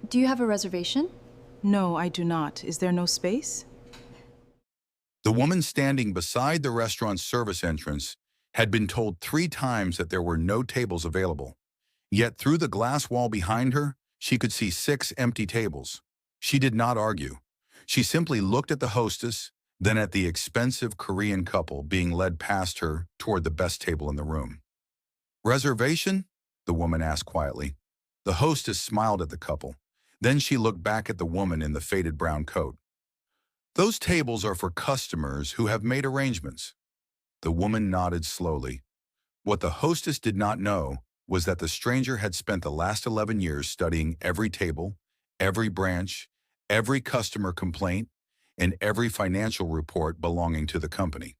Do you have a reservation? No, I do not. Is there no space? The woman standing beside the restaurant's service entrance had been told 3 times that there were no tables available. Yet through the glass wall behind her, she could see 6 empty tables. She did not argue. She simply looked at the hostess, then at the expensive Korean couple being led past her toward the best table in the room. "Reservation?" the woman asked quietly. The hostess smiled at the couple. Then she looked back at the woman in the faded brown coat. "Those tables are for customers who have made arrangements." The woman nodded slowly. What the hostess did not know was that the stranger had spent the last 11 years studying every table, every branch, every customer complaint, and every financial report belonging to the company.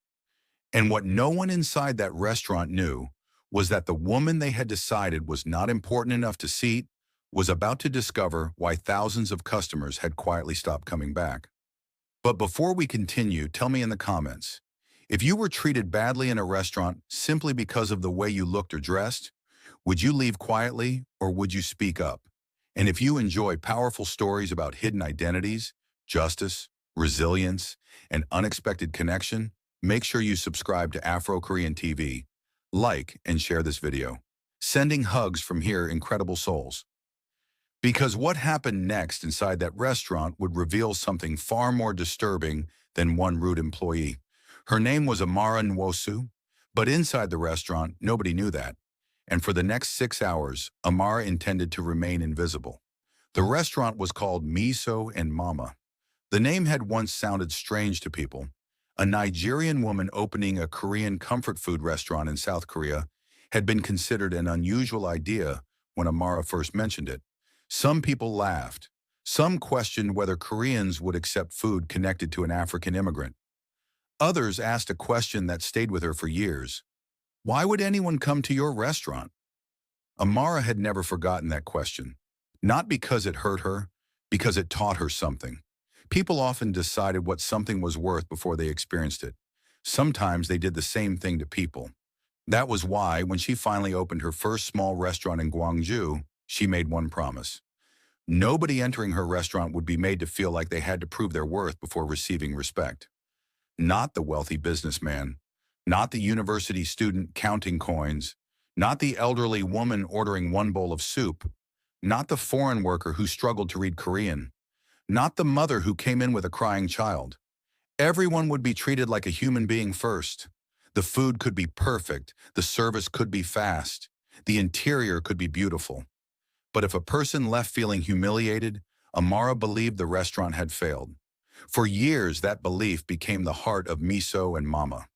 And what no one inside that restaurant knew was that the woman they had decided was not important enough to seat was about to discover why thousands of customers had quietly stopped coming back. But before we continue, tell me in the comments, if you were treated badly in a restaurant simply because of the way you looked or dressed, would you leave quietly or would you speak up? And if you enjoy powerful stories about hidden identities, justice, resilience, and unexpected connection, make sure you subscribe to Afro Korean TV, like and share this video. Sending hugs from here, incredible souls. Because what happened next inside that restaurant would reveal something far more disturbing than one rude employee. Her name was Amara Nwosu, but inside the restaurant, nobody knew that. And for the next 6 hours, Amara intended to remain invisible. The restaurant was called Miso and Mama. The name had once sounded strange to people. A Nigerian woman opening a Korean comfort food restaurant in South Korea had been considered an unusual idea when Amara first mentioned it. Some people laughed. Some questioned whether Koreans would accept food connected to an African immigrant. Others asked a question that stayed with her for years. Why would anyone come to your restaurant? Amara had never forgotten that question. Not because it hurt her, because it taught her something. People often decided what something was worth before they experienced it. Sometimes they did the same thing to people. That was why, when she finally opened her first small restaurant in Gwangju, she made one promise. Nobody entering her restaurant would be made to feel like they had to prove their worth before receiving respect. Not the wealthy businessman, not the university student counting coins, not the elderly woman ordering one bowl of soup, not the foreign worker who struggled to read Korean, not the mother who came in with a crying child. Everyone would be treated like a human being first. The food could be perfect, the service could be fast, the interior could be beautiful. But if a person left feeling humiliated, Amara believed the restaurant had failed. For years, that belief became the heart of Miso and Mama.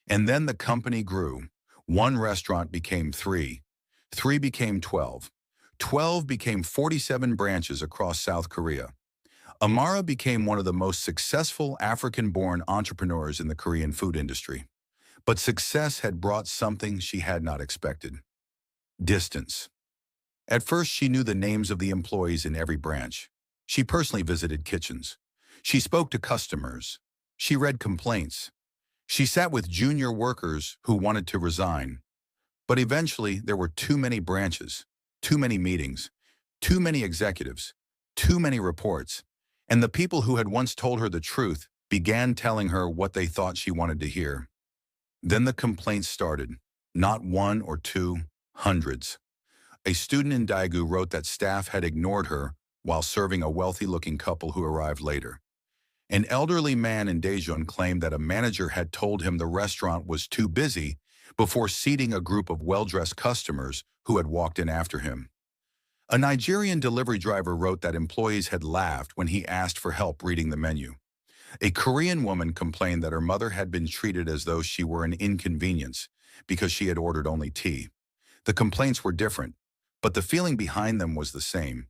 And then the company grew. One restaurant became 3. 3 became 12. 12 became 47 branches across South Korea. Amara became one of the most successful African-born entrepreneurs in the Korean food industry. But success had brought something she had not expected. Distance. At first, she knew the names of the employees in every branch. She personally visited kitchens. She spoke to customers. She read complaints. She sat with junior workers who wanted to resign. But eventually, there were too many branches, too many meetings, too many executives, too many reports. And the people who had once told her the truth began telling her what they thought she wanted to hear. Then the complaints started. Not one or two, hundreds. A student in Daegu wrote that staff had ignored her while serving a wealthy-looking couple who arrived later. An elderly man in Daejeon claimed that a manager had told him the restaurant was too busy before seating a group of well-dressed customers who had walked in after him. A Nigerian delivery driver wrote that employees had laughed when he asked for help reading the menu. A Korean woman complained that her mother had been treated as though she were an inconvenience because she had ordered only tea. The complaints were different, but the feeling behind them was the same.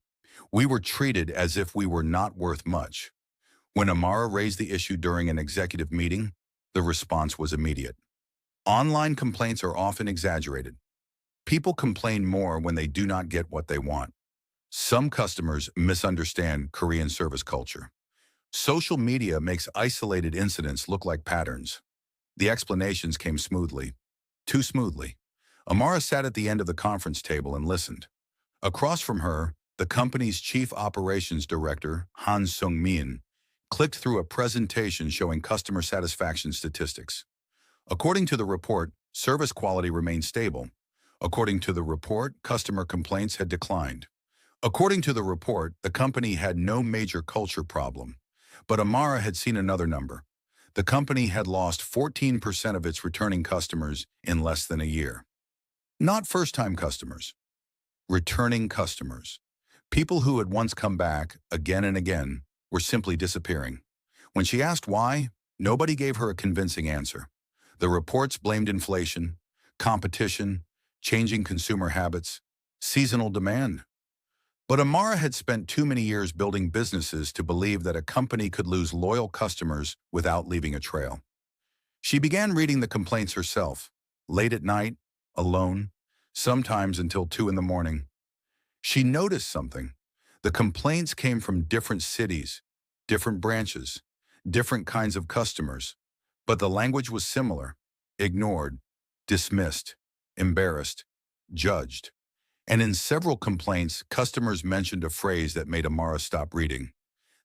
We were treated as if we were not worth much. When Amara raised the issue during an executive meeting, the response was immediate. Online complaints are often exaggerated. People complain more when they do not get what they want. Some customers misunderstand Korean service culture. Social media makes isolated incidents look like patterns. The explanations came smoothly. Too smoothly. Amara sat at the end of the conference table and listened. Across from her, the company's chief operations director, Han Sung-min, clicked through a presentation showing customer satisfaction statistics. According to the report, service quality remained stable. According to the report, customer complaints had declined. According to the report, the company had no major culture problem. But Amara had seen another number. The company had lost 14% of its returning customers in less than a year. Not first-time customers, returning customers. People who had once come back again and again were simply disappearing. When she asked why, nobody gave her a convincing answer. The reports blamed inflation, competition, changing consumer habits, seasonal demand. But Amara had spent too many years building businesses to believe that a company could lose loyal customers without leaving a trail. She began reading the complaints herself, late at night, alone, sometimes until 2 in the morning. She noticed something. The complaints came from different cities, different branches, different kinds of customers, but the language was similar: ignored, dismissed, embarrassed, judged. And in several complaints, customers mentioned a phrase that made Amara stop reading.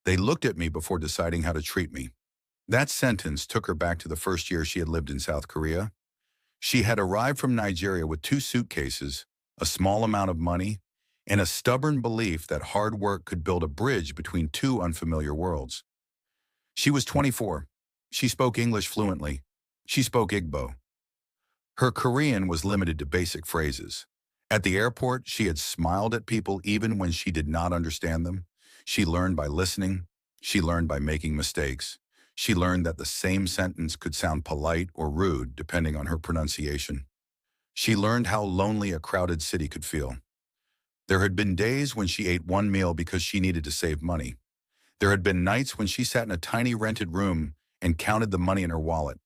They looked at me before deciding how to treat me. That sentence took her back to the first year she had lived in South Korea. She had arrived from Nigeria with 2 suitcases, a small amount of money, and a stubborn belief that hard work could build a bridge between 2 unfamiliar worlds. She was 24. She spoke English fluently. She spoke Igbo. Her Korean was limited to basic phrases. At the airport, she had smiled at people even when she did not understand them. She learned by listening. She learned by making mistakes. She learned that the same sentence could sound polite or rude depending on her pronunciation. She learned how lonely a crowded city could feel. There had been days when she ate one meal because she needed to save money. There had been nights when she sat in a tiny rented room and counted the money in her wallet.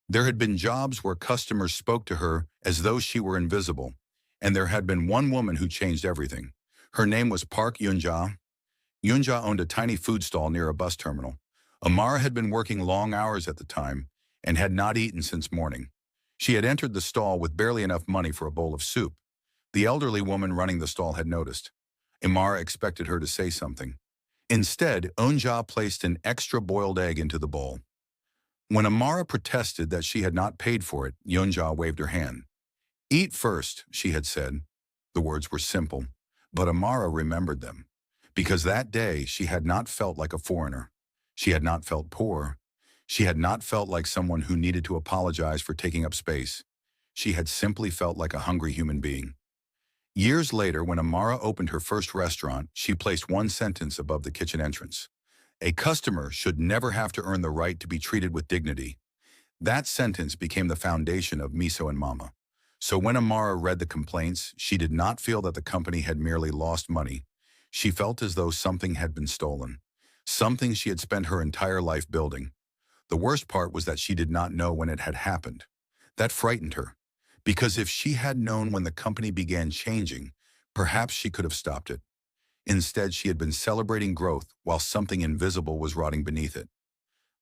There had been jobs where customers spoke to her as though she were invisible. And there had been one woman who changed everything. Her name was Park Yoon-ja. Yoon-ja owned a tiny food stall near a bus terminal. Amara had been working long hours at the time and had not eaten since morning. She had entered the stall with barely enough money for a bowl of soup. The elderly woman running the stall had noticed. Amara expected her to say something. Instead, Yoon-ja placed an extra boiled egg into the bowl. When Amara protested that she had not paid for it, Yoon-ja waved her hand. "Eat first," she had said. The words were simple, but Amara remembered them. Because that day, she had not felt like a foreigner. She had not felt poor. She had not felt like someone who needed to apologize for taking up space. She had simply felt like a hungry human being. Years later, when Amara opened her first restaurant, she placed one sentence above the kitchen entrance: "A customer should never have to earn the right to be treated with dignity." That sentence became the foundation of Miso and Mama. So when Amara read the complaints, she did not feel that the company had merely lost money. She felt as though something had been stolen, something she had spent her entire life building. The worst part was that she did not know when it had happened. That frightened her, because if she had known when the company began changing, perhaps she could have stopped it. Instead, she had been celebrating growth while something invisible was rotting beneath it.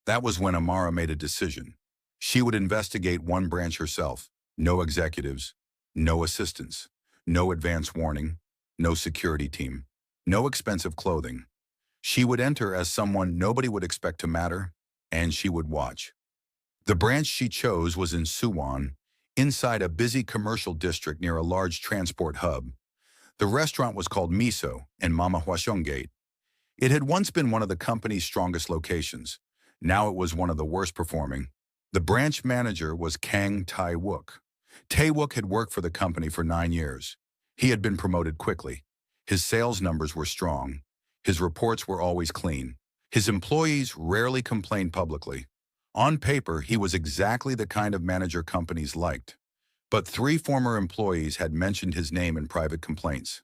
That was when Amara made a decision. She would investigate one branch herself. No executives, no assistants, no advance warning, no security team, no expensive clothing. She would enter as someone nobody would expect to matter, and she would watch. The branch she chose was in Suwon, inside a busy commercial district near a large transport hub. The restaurant was called Miso and Mama Hwashonggate. It had once been one of the company's strongest locations. Now it was one of the worst performing. The branch manager was Kang Tae-wook. Tae-wook had worked for the company for 9 years. He had been promoted quickly. His sales numbers were strong. His reports were always clean. His employees rarely complained publicly. On paper, he was exactly the kind of manager companies liked. But 3 former employees had mentioned his name in private complaints.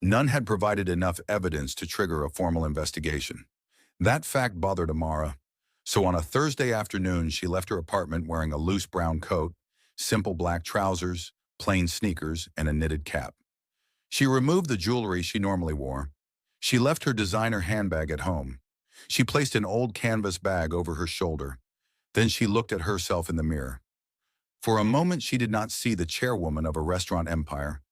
None had provided enough evidence to trigger a formal investigation. That fact bothered Amara. So on a Thursday afternoon, she left her apartment wearing a loose brown coat, simple black trousers, plain sneakers, and a knitted cap. She removed the jewelry she normally wore. She left her designer handbag at home. She placed an old canvas bag over her shoulder. Then she looked at herself in the mirror. For a moment, she did not see the chairwoman of a restaurant empire.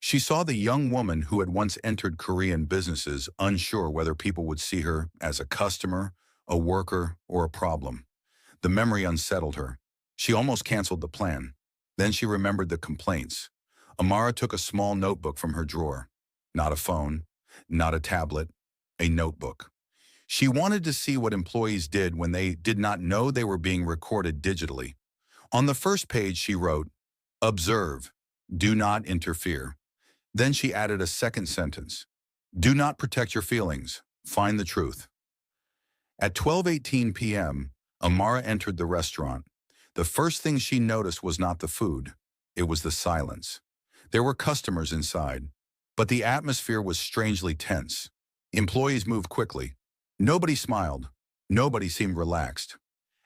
She saw the young woman who had once entered Korean businesses, unsure whether people would see her as a customer, a worker, or a problem. The memory unsettled her. She almost canceled the plan. Then she remembered the complaints. Amara took a small notebook from her drawer. Not a phone, not a tablet, a notebook. She wanted to see what employees did when they did not know they were being recorded digitally. On the first page, she wrote, "Observe, do not interfere." Then she added a second sentence, "Do not protect your feelings, find the truth." At 12:18 p.m., Amara entered the restaurant. The first thing she noticed was not the food, it was the silence. There were customers inside, but the atmosphere was strangely tense. Employees moved quickly. Nobody smiled. Nobody seemed relaxed.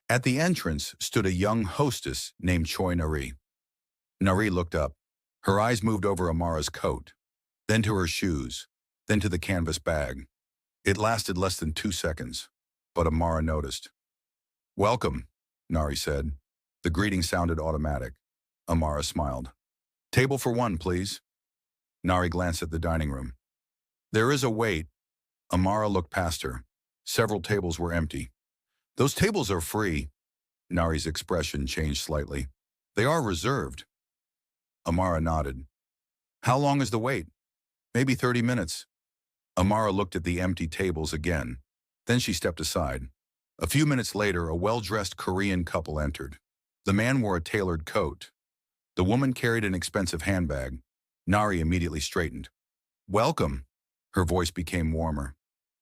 At the entrance stood a young hostess named Choi Nari. Nari looked up. Her eyes moved over Amara's coat, then to her shoes, then to the canvas bag. It lasted less than 2 seconds, but Amara noticed. "Welcome," Nari said. The greeting sounded automatic. Amara smiled. "Table for one, please." Nari glanced at the dining room. "There is a wait." Amara looked past her. Several tables were empty. "Those tables are free." Nari's expression changed slightly. "They are reserved." Amara nodded. "How long is the wait?" "Maybe 30 minutes. Amara looked at the empty tables again. Then she stepped aside. A few minutes later, a well-dressed Korean couple entered. The man wore a tailored coat. The woman carried an expensive handbag. Nari immediately straightened. "Welcome." Her voice became warmer.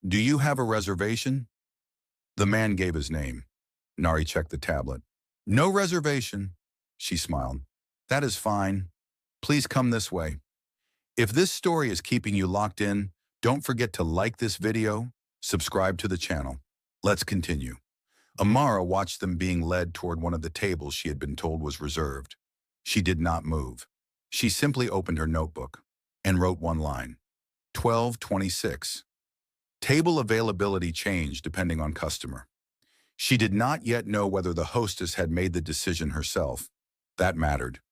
"Do you have a reservation?" The man gave his name. Nari checked the tablet. "No reservation." She smiled. "That is fine. Please come this way." If this story is keeping you locked in, don't forget to like this video, subscribe to the channel. Let's continue. Amara watched them being led toward one of the tables she had been told was reserved. She did not move. She simply opened her notebook and wrote one line. 12:26. Table availability changed depending on customer. She did not yet know whether the hostess had made the decision herself. That mattered.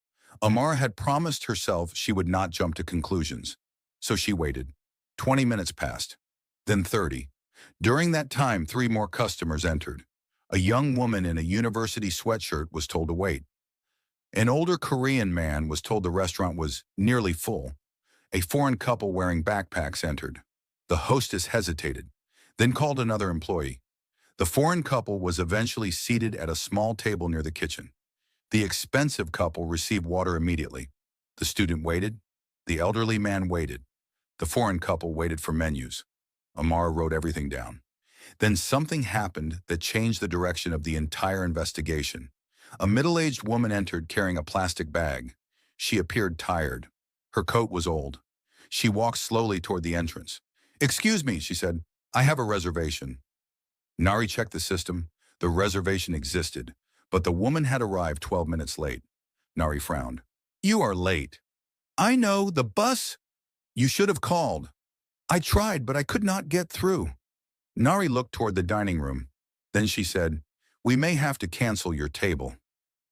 Amara had promised herself she would not jump to conclusions, so she waited. 20 minutes passed, then 30. During that time, 3 more customers entered. A young woman in a university sweatshirt was told to wait. An older Korean man was told the restaurant was nearly full. A foreign couple wearing backpacks entered. The hostess hesitated, then called another employee. The foreign couple was eventually seated at a small table near the kitchen. The expensive couple received water immediately. The student waited. The elderly man waited. The foreign couple waited for menus. Amara wrote everything down. Then something happened that changed the direction of the entire investigation. A middle-aged woman entered carrying a plastic bag. She appeared tired. Her coat was old. She walked slowly toward the entrance. "Excuse me," she said. "I have a reservation." Nari checked the system. The reservation existed, but the woman had arrived 12 minutes late. Nari frowned. "You are late." "I know, the bus." "You should have called." "I tried, but I could not get through." Nari looked toward the dining room. Then she said, "We may have to cancel your table."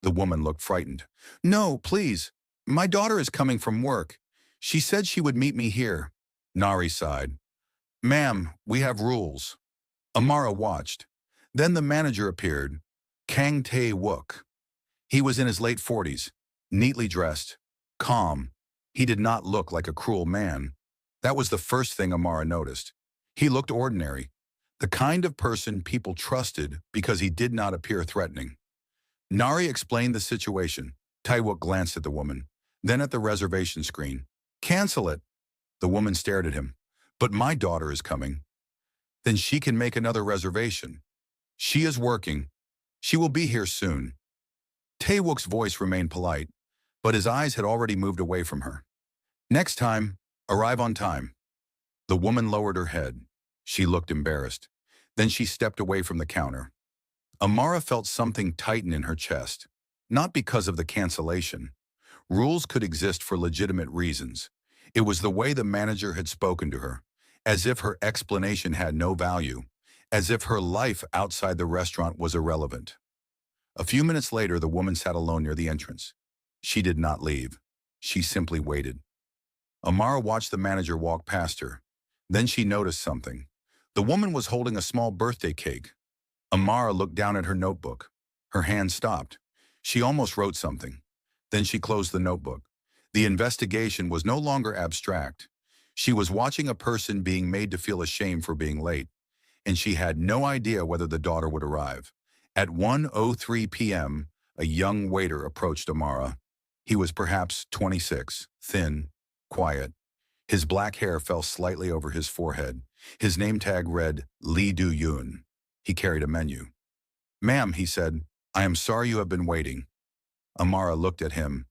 The woman looked frightened. "No, please. My daughter is coming from work. She said she would meet me here." Nari sighed. "Ma'am, we have rules." Amara watched. Then the manager appeared, Kang Tae-wook. He was in his late 40s, neatly dressed, calm. He did not look like a cruel man. That was the first thing Amara noticed. He looked ordinary, the kind of person people trusted because he did not appear threatening. Nari explained the situation. Tae-wook glanced at the woman, then at the reservation screen. "Cancel it." The woman stared at him. "But my daughter is coming." "Then she can make another reservation." "She is working. She will be here soon." Tae-wook's voice remained polite, but his eyes had already moved away from her. "Next time, arrive on time." The woman lowered her head. She looked embarrassed. Then she stepped away from the counter. Amara felt something tighten in her chest, not because of the cancellation. Rules could exist for legitimate reasons. It was the way the manager had spoken to her, as if her explanation had no value, as if her life outside the restaurant was irrelevant. A few minutes later, the woman sat alone near the entrance. She did not leave. She simply waited. Amara watched the manager walk past her. Then she noticed something. The woman was holding a small birthday cake. Amara looked down at her notebook. Her hand stopped. She almost wrote something. Then she closed the notebook. The investigation was no longer abstract. She was watching a person being made to feel ashamed for being late, and she had no idea whether the daughter would arrive. At 1:03 p.m., a young waiter approached Amara. He was perhaps 26, thin, quiet. His black hair fell slightly over his forehead. His name tag read Lee Do-yoon. He carried a menu. "Ma'am," he said, "I am sorry you have been waiting." Amara looked at him.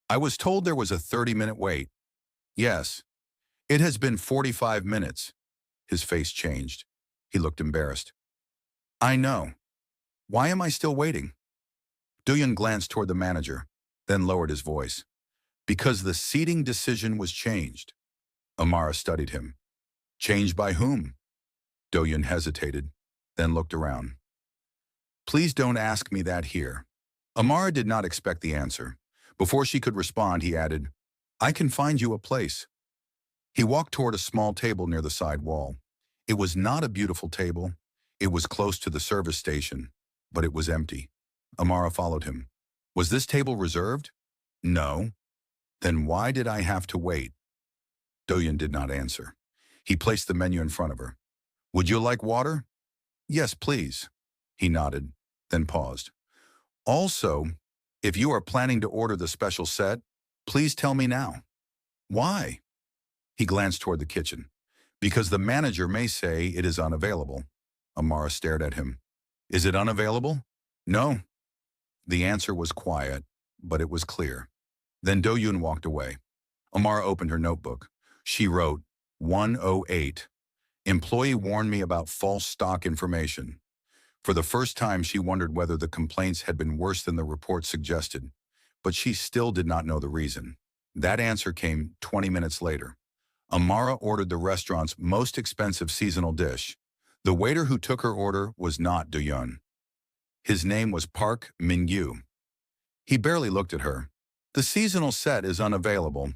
"I was told there was a 30-minute wait." "Yes. It has been 45 minutes. His face changed. He looked embarrassed. "I know. Why am I still waiting?" Do-yoon glanced toward the manager, then lowered his voice. "Because the seating decision was changed." Amara studied him. "Changed by whom?" Do-yoon hesitated, then looked around. "Please don't ask me that here." Amara did not expect the answer. Before she could respond, he added, "I can find you a place." He walked toward a small table near the side wall. It was not a beautiful table. It was close to the service station, but it was empty. Amara followed him. "Was this table reserved?" "No." "Then why did I have to wait?" Do-yoon did not answer. He placed the menu in front of her. "Would you like water?" "Yes, please." He nodded, then paused. "Also, if you are planning to order the special set, please tell me now." "Why?" He glanced toward the kitchen. "Because the manager may say it is unavailable." Amara stared at him. "Is it unavailable?" "No." The answer was quiet, but it was clear. Then Do-yoon walked away. Amara opened her notebook. She wrote, 1:08. Employee warned me about false stock information. For the first time, she wondered whether the complaints had been worse than the report suggested, but she still did not know the reason. That answer came 20 minutes later. Amara ordered the restaurant's most expensive seasonal dish. The waiter who took her order was not Do-yoon. His name was Park Min-gyu. He barely looked at her. "The seasonal set is unavailable."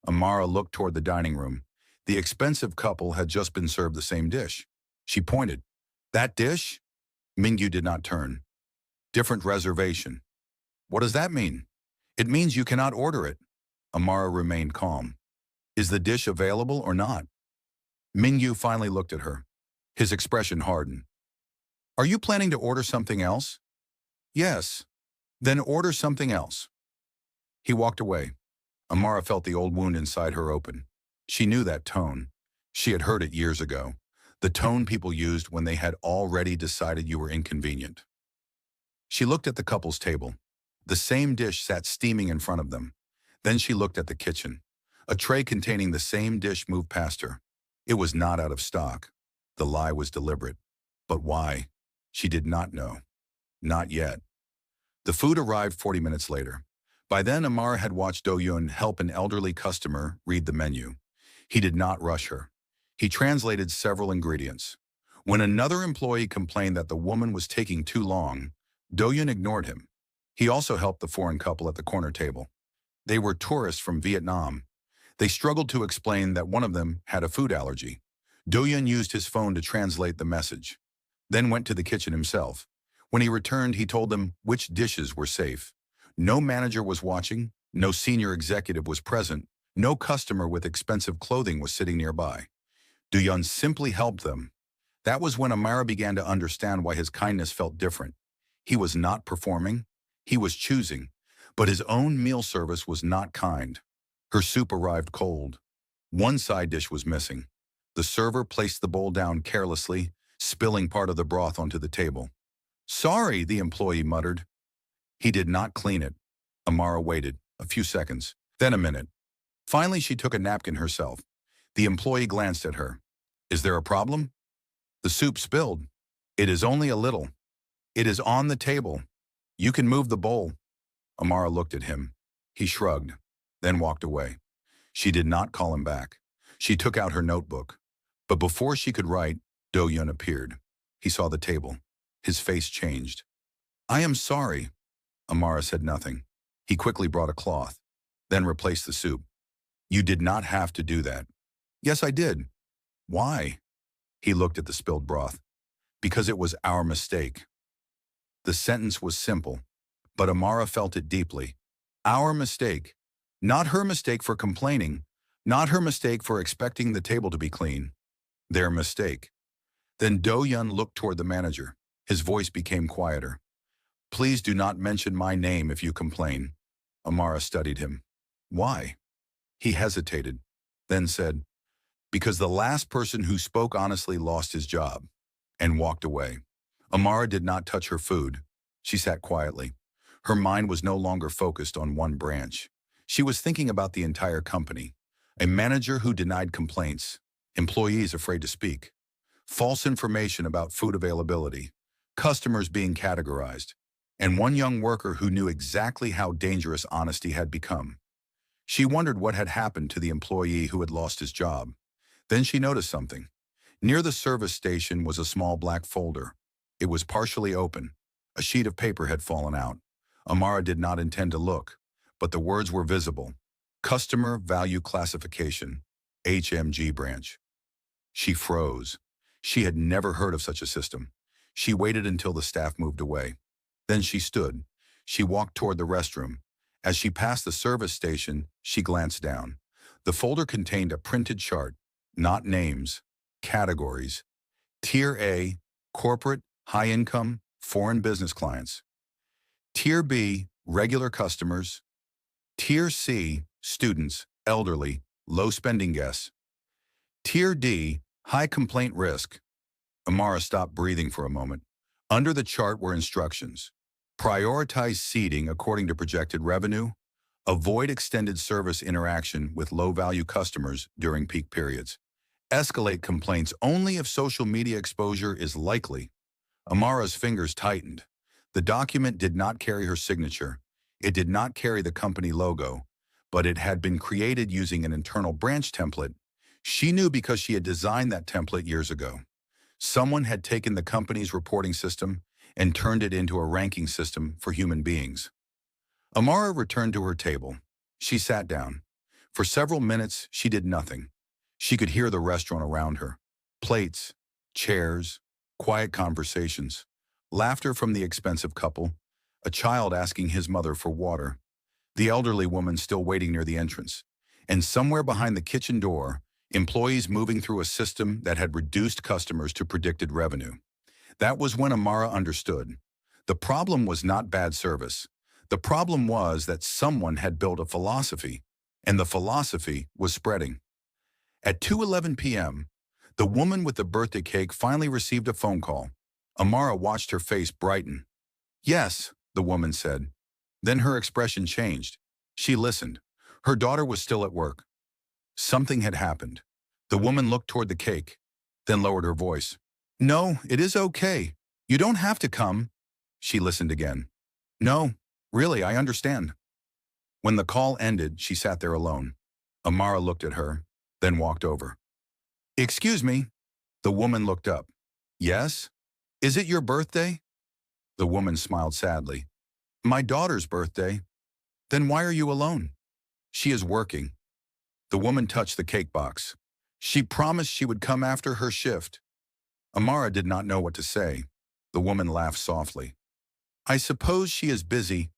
Amara looked toward the dining room. The expensive couple had just been served the same dish. She pointed. "That dish?" Min-gyu did not turn. "Different reservation." "What does that mean?" "It means you cannot order it." Amara remained calm. "Is the dish available or not?" Min-gyu finally looked at her. His expression hardened. "Are you planning to order something else?" "Yes." "Then order something else." He walked away. Amara felt the old wound inside her open. She knew that tone. She had heard it years ago. The tone people used when they had already decided you were inconvenient. She looked at the couple's table. The same dish sat steaming in front of them. Then she looked at the kitchen. A tray containing the same dish moved past her. It was not out of stock. The lie was deliberate. But why? She did not know. Not yet. The food arrived 40 minutes later. By then, Amara had watched Do-yoon help an elderly customer read the menu. He did not rush her. He translated several ingredients. When another employee complained that the woman was taking too long, Do-yoon ignored him. He also helped the foreign couple at the corner table. They were tourists from Vietnam. They struggled to explain that one of them had a food allergy. Do-yoon used his phone to translate the message, then went to the kitchen himself. When he returned, he told them which dishes were safe. No manager was watching, no senior executive was present, no customer with expensive clothing was sitting nearby. Do-yoon simply helped them. That was when Amara began to understand why his kindness felt different. He was not performing, he was choosing, but his own meal service was not kind. Her soup arrived cold. One side dish was missing. The server placed the bowl down carelessly, spilling part of the broth onto the table. "Sorry," the employee muttered. He did not clean it. Amara waited, a few seconds, then a minute. Finally, she took a napkin herself. The employee glanced at her. "Is there a problem?" "The soup spilled." "It is only a little." "It is on the table. You can move the bowl." Amara looked at him. He shrugged, then walked away. She did not call him back. She took out her notebook. But before she could write, Do-yoon appeared. He saw the table. His face changed. "I am sorry." Amara said nothing. He quickly brought a cloth, then replaced the soup. You did not have to do that. Yes, I did. Why? He looked at the spilled broth. Because it was our mistake. The sentence was simple, but Amara felt it deeply. Our mistake. Not her mistake for complaining. Not her mistake for expecting the table to be clean. Their mistake. Then Do-Yun looked toward the manager. His voice became quieter. Please do not mention my name if you complain. Amara studied him. Why? He hesitated, then said, because the last person who spoke honestly lost his job, and walked away. Amara did not touch her food. She sat quietly. Her mind was no longer focused on one branch. She was thinking about the entire company. A manager who denied complaints, employees afraid to speak, false information about food availability, customers being categorized, and one young worker who knew exactly how dangerous honesty had become. She wondered what had happened to the employee who had lost his job. Then she noticed something. Near the service station was a small black folder. It was partially open. A sheet of paper had fallen out. Amara did not intend to look, but the words were visible. Customer Value Classification, HMG branch. She froze. She had never heard of such a system. She waited until the staff moved away. Then she stood. She walked toward the restroom. As she passed the service station, she glanced down. The folder contained a printed chart, not names, categories. Tier A, corporate, high-income, foreign business clients. Tier B, regular customers. Tier C, students, elderly, low-spending guests. Tier D, high complaint risk. Amara stopped breathing for a moment. Under the chart were instructions. Prioritize seating according to projected revenue. Avoid extended service interaction with low-value customers during peak periods. Escalate complaints only if social media exposure is likely. Amara's fingers tightened. The document did not carry her signature. It did not carry the company logo, but it had been created using an internal branch template. She knew because she had designed that template years ago. Someone had taken the company's reporting system and turned it into a ranking system for human beings. Amara returned to her table. She sat down. For several minutes, she did nothing. She could hear the restaurant around her. Plates, chairs, quiet conversations, laughter from the expensive couple, a child asking his mother for water, the elderly woman still waiting near the entrance, and somewhere behind the kitchen door, employees moving through a system that had reduced customers to predicted revenue. That was when Amara understood. The problem was not bad service. The problem was that someone had built a philosophy, and the philosophy was spreading. At 2:11 p.m., the woman with the birthday cake finally received a phone call. Amara watched her face brighten. Yes, the woman said. Then her expression changed. She listened. Her daughter was still at work. Something had happened. The woman looked toward the cake, then lowered her voice. No, it is okay. You don't have to come. She listened again. No, really, I understand. When the call ended, she sat there alone. Amara looked at her, then walked over. Excuse me. The woman looked up. Yes? Is it your birthday? The woman smiled sadly. My daughter's birthday. Then why are you alone? She is working. The woman touched the cake box. She promised she would come after her shift. Amara did not know what to say. The woman laughed softly. I suppose she is busy.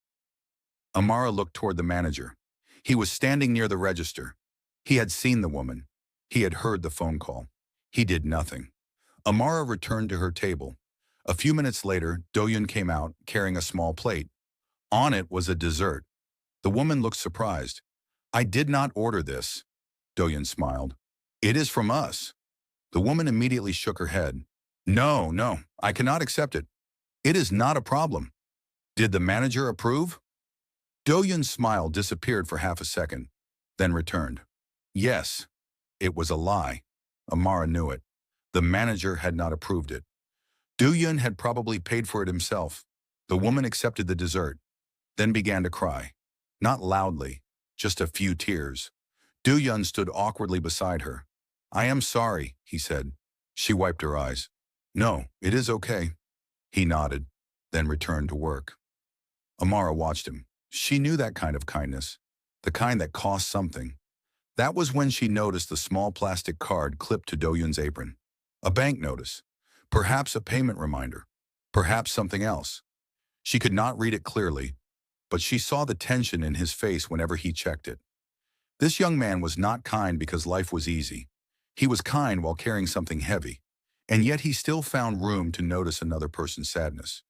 Amara looked toward the manager. He was standing near the register. He had seen the woman. He had heard the phone call. He did nothing. Amara returned to her table. A few minutes later, Do-Yun came out, carrying a small plate. On it was a dessert. The woman looked surprised. I did not order this. Do-Yun smiled. It is from us. The woman immediately shook her head. No, I cannot accept it. It is not a problem. Did the manager approve? Do-Yun's smile disappeared for half a second, then returned. Yes, it was a lie. Amara knew it. The manager had not approved it. Do-Yun had probably paid for it himself. The woman accepted the dessert, then began to cry. Not loudly, just a few tears. Do-Yun stood awkwardly beside her. I am sorry, he said. She wiped her eyes. No, it is okay. He nodded, then returned to work. Amara watched him. She knew that kind of kindness, the kind that cost something. That was when she noticed the small plastic card clipped to Do-yoon's apron. A bank notice. Perhaps a payment reminder. Perhaps something else. She could not read it clearly, but she saw the tension in his face whenever he checked it. This young man was not kind because life was easy. He was kind while carrying something heavy, and yet he still found room to notice another person's sadness.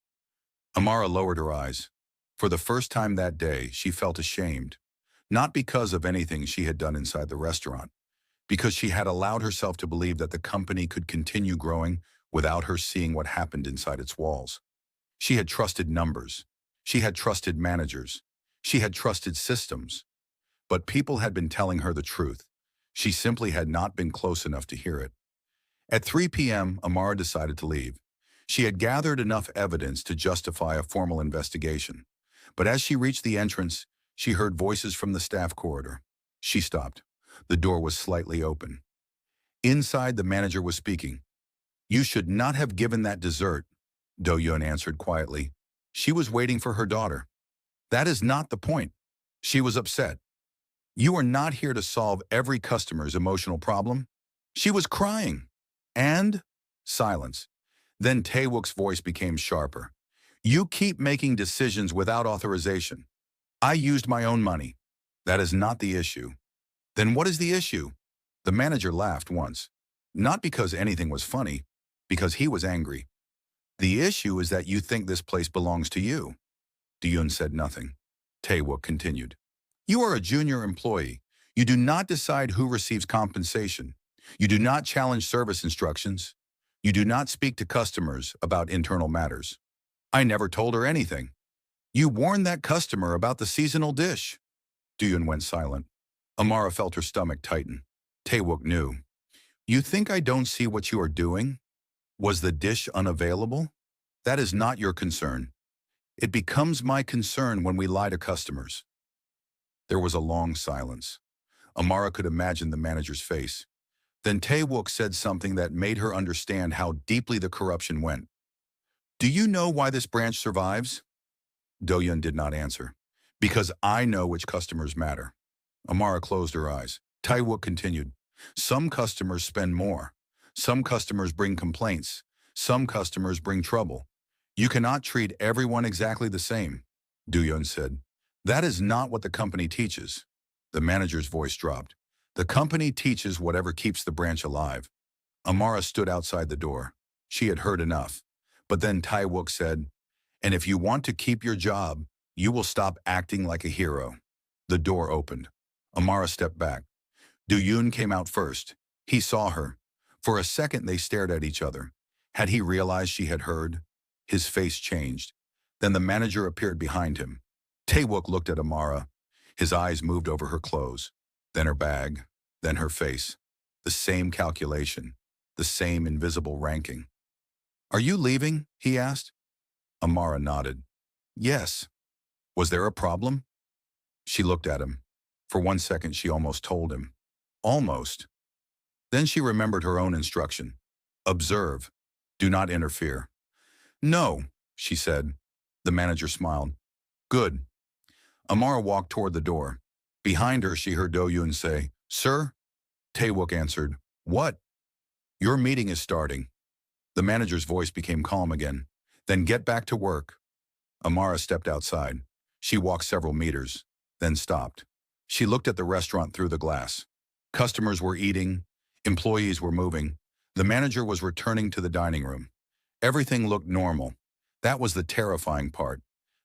Amara lowered her eyes. For the first time that day, she felt ashamed, not because of anything she had done inside the restaurant, because she had allowed herself to believe that the company could continue growing without her seeing what happened inside its walls. She had trusted numbers. She had trusted managers. She had trusted systems. But people had been telling her the truth. She simply had not been close enough to hear it. At 3 p.m., Amara decided to leave. She had gathered enough evidence to justify a formal investigation. But as she reached the entrance, she heard voices from the staff corridor. She stopped. The door was slightly open. Inside, the manager was speaking. "You should not have given that dessert," Do-yoon answered quietly. She was waiting for her daughter. "That is not the point." She was upset. "You are not here to solve every customer's emotional problem." She was crying. And silence. Then Tae-wook's voice became sharper. "You keep making decisions without authorization. I used my own money. That is not the issue." "Then what is the issue?" The manager laughed once. Not because anything was funny, because he was angry. "The issue is that you think this place belongs to you." Do-yoon said nothing. Tae-wook continued. "You are a junior employee. You do not decide who receives compensation. You do not challenge service instructions. You do not speak to customers about internal matters." "I never told her anything." "You warned that customer about the seasonal dish." Do-yoon went silent. Amara felt her stomach tighten. Tae-wook knew. "You think I don't see what you are doing? Was the dish unavailable? That is not your concern. It becomes my concern when we lie to customers." There was a long silence. Amara could imagine the manager's face. Then Tae-wook said something that made her understand how deeply the corruption went. "Do you know why this branch survives?" Do-yoon did not answer. "Because I know which customers matter." Amara closed her eyes. Tae-wook continued. "Some customers spend more. Some customers bring complaints. Some customers bring trouble. You cannot treat everyone exactly the same." Do-yoon said. "That is not what the company teaches." The manager's voice dropped. "The company teaches whatever keeps the branch alive." Amara stood outside the door. She had heard enough. But then Tae-wook said, "And if you want to keep your job, you will stop acting like a hero." The door opened. Amara stepped back. Do-yoon came out first. He saw her. For a second they stared at each other. Had he realized she had heard? His face changed. Then the manager appeared behind him. Tae-wook looked at Amara. His eyes moved over her clothes, then her bag, then her face. The same calculation, the same invisible ranking. "Are you leaving?" he asked. Amara nodded. "Yes." "Was there a problem?" She looked at him. For 1 second she almost told him. Almost. Then she remembered her own instruction. Observe. Do not interfere. "No," she said. The manager smiled. "Good." Amara walked toward the door. Behind her she heard Do-yoon say, "Sir?" Tae-wook answered, "What?" "Your meeting is starting." The manager's voice became calm again. "Then get back to work." Amara stepped outside. She walked several meters, then stopped. She looked at the restaurant through the glass. Customers were eating. Employees were moving. The manager was returning to the dining room. Everything looked normal. That was the terrifying part.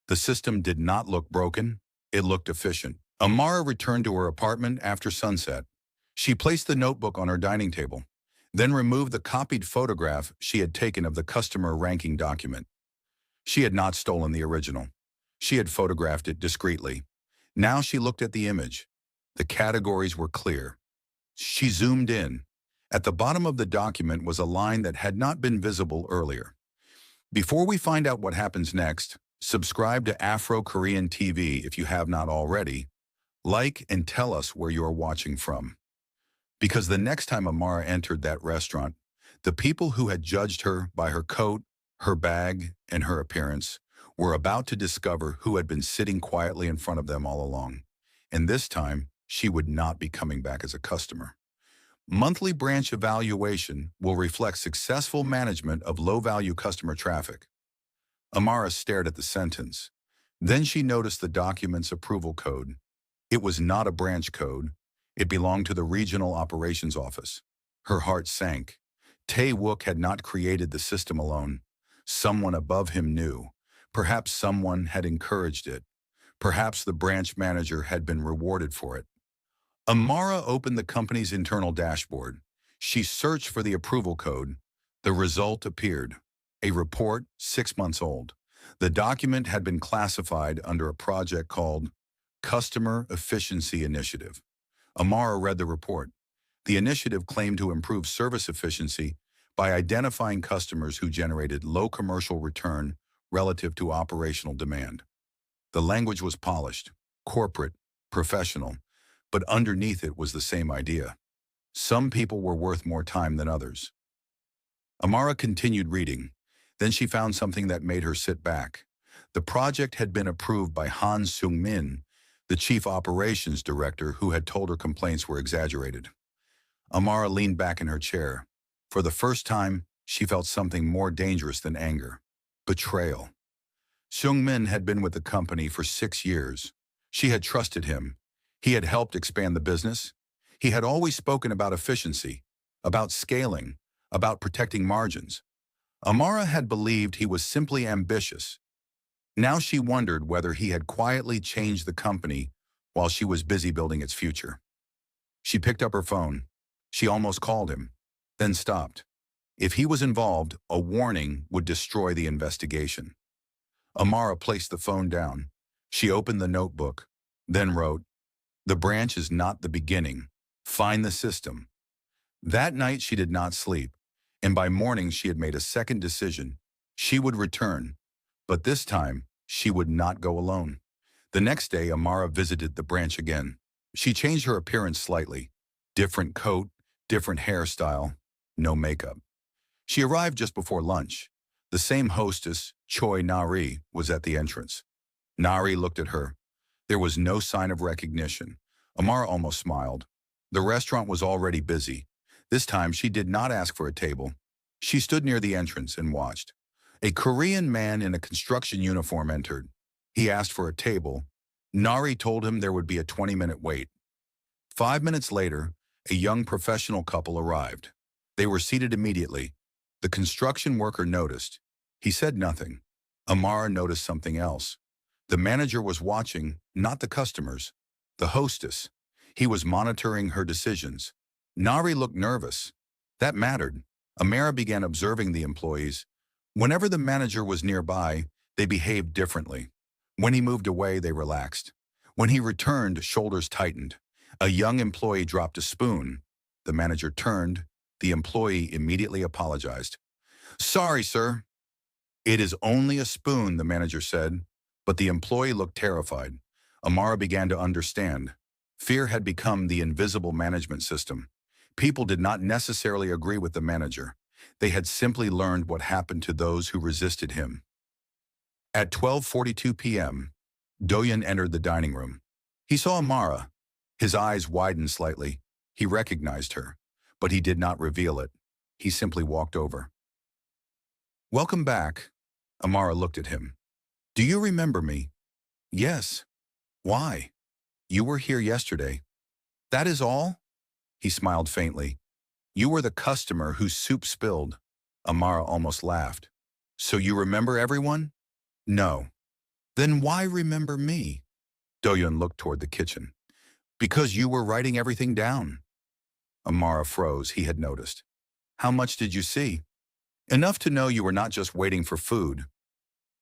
The system did not look broken. It looked efficient. Amara returned to her apartment after sunset. She placed the notebook on her dining table, then removed the copied photograph she had taken of the customer ranking document. She had not stolen the original. She had photographed it discreetly. Now she looked at the image. The categories were clear. She zoomed in. At the bottom of the document was a line that had not been visible earlier. Before we find out what happens next, subscribe to Afro Korean TV if you have not already. Like and tell us where you are watching from. Because the next time Amara entered that restaurant, the people who had judged her by her coat, her bag, and her appearance were about to discover who had been sitting quietly in front of them all along. And this time, she would not be coming back as a customer. Monthly branch evaluation will reflect successful management of low-value customer traffic. Amara stared at the sentence. Then she noticed the document's approval code. It was not a branch code. It belonged to the regional operations office. Her heart sank. Tae Wook had not created the system alone. Someone above him knew. Perhaps someone had encouraged it. Perhaps the branch manager had been rewarded for it. Amara opened the company's internal dashboard. She searched for the approval code. The result appeared. A report 6 months old. The document had been classified under a project called Customer Efficiency Initiative. Amara read the report. The initiative claimed to improve service efficiency by identifying customers who generated low commercial return relative to operational demand. The language was polished, corporate, professional, but underneath it was the same idea. Some people were worth more time than others. Amara continued reading. Then she found something that made her sit back. The project had been approved by Han Seung-min, the chief operations director who had told her complaints were exaggerated. Amara leaned back in her chair. For the first time, she felt something more dangerous than anger. Betrayal. Seung-min had been with the company for 6 years. She had trusted him. He had helped expand the business. He had always spoken about efficiency, about scaling, about protecting margins. Amara had believed he was simply ambitious. Now she wondered whether he had quietly changed the company while she was busy building its future. She picked up her phone. She almost called him, then stopped. If he was involved, a warning would destroy the investigation. Amara placed the phone down. She opened the notebook, then wrote, "The branch is not the beginning. Find the system." That night she did not sleep, and by morning she had made a second decision. She would return, but this time she would not go alone. The next day, Amara visited the branch again. She changed her appearance slightly. Different coat, different hairstyle, no makeup. She arrived just before lunch. The same hostess, Choi Nari, was at the entrance. Nari looked at her. There was no sign of recognition. Amara almost smiled. The restaurant was already busy. This time she did not ask for a table. She stood near the entrance and watched. A Korean man in a construction uniform entered. He asked for a table. Nari told him there would be a 20-minute wait. 5 minutes later, a young professional couple arrived. They were seated immediately. The construction worker noticed. He said nothing. Amara noticed something else. The manager was watching, not the customers, the hostess. He was monitoring her decisions. Nari looked nervous. That mattered. Amara began observing the employees. Whenever the manager was nearby, they behaved differently. When he moved away, they relaxed. When he returned, shoulders tightened. A young employee dropped a spoon. The manager turned. The employee immediately apologized. "Sorry, sir." "It is only a spoon," the manager said. But the employee looked terrified. Amara began to understand. Fear had become the invisible management system. People did not necessarily agree with the manager. They had simply learned what happened to those who resisted him. At 12:42 p.m., Doyeon entered the dining room. He saw Amara. His eyes widened slightly. He recognized her, but he did not reveal it. He simply walked over. "Welcome back." Amara looked at him. "Do you remember me?" "Yes." "Why?" "You were here yesterday." "That is all?" He smiled faintly. "You were the customer whose soup spilled." Amara almost laughed. "So you remember everyone?" "No." "Then why remember me?" Doyeon looked toward the kitchen. "Because you were writing everything down." Amara froze. He had noticed. "How much did you see?" "Enough to know you were not just waiting for food."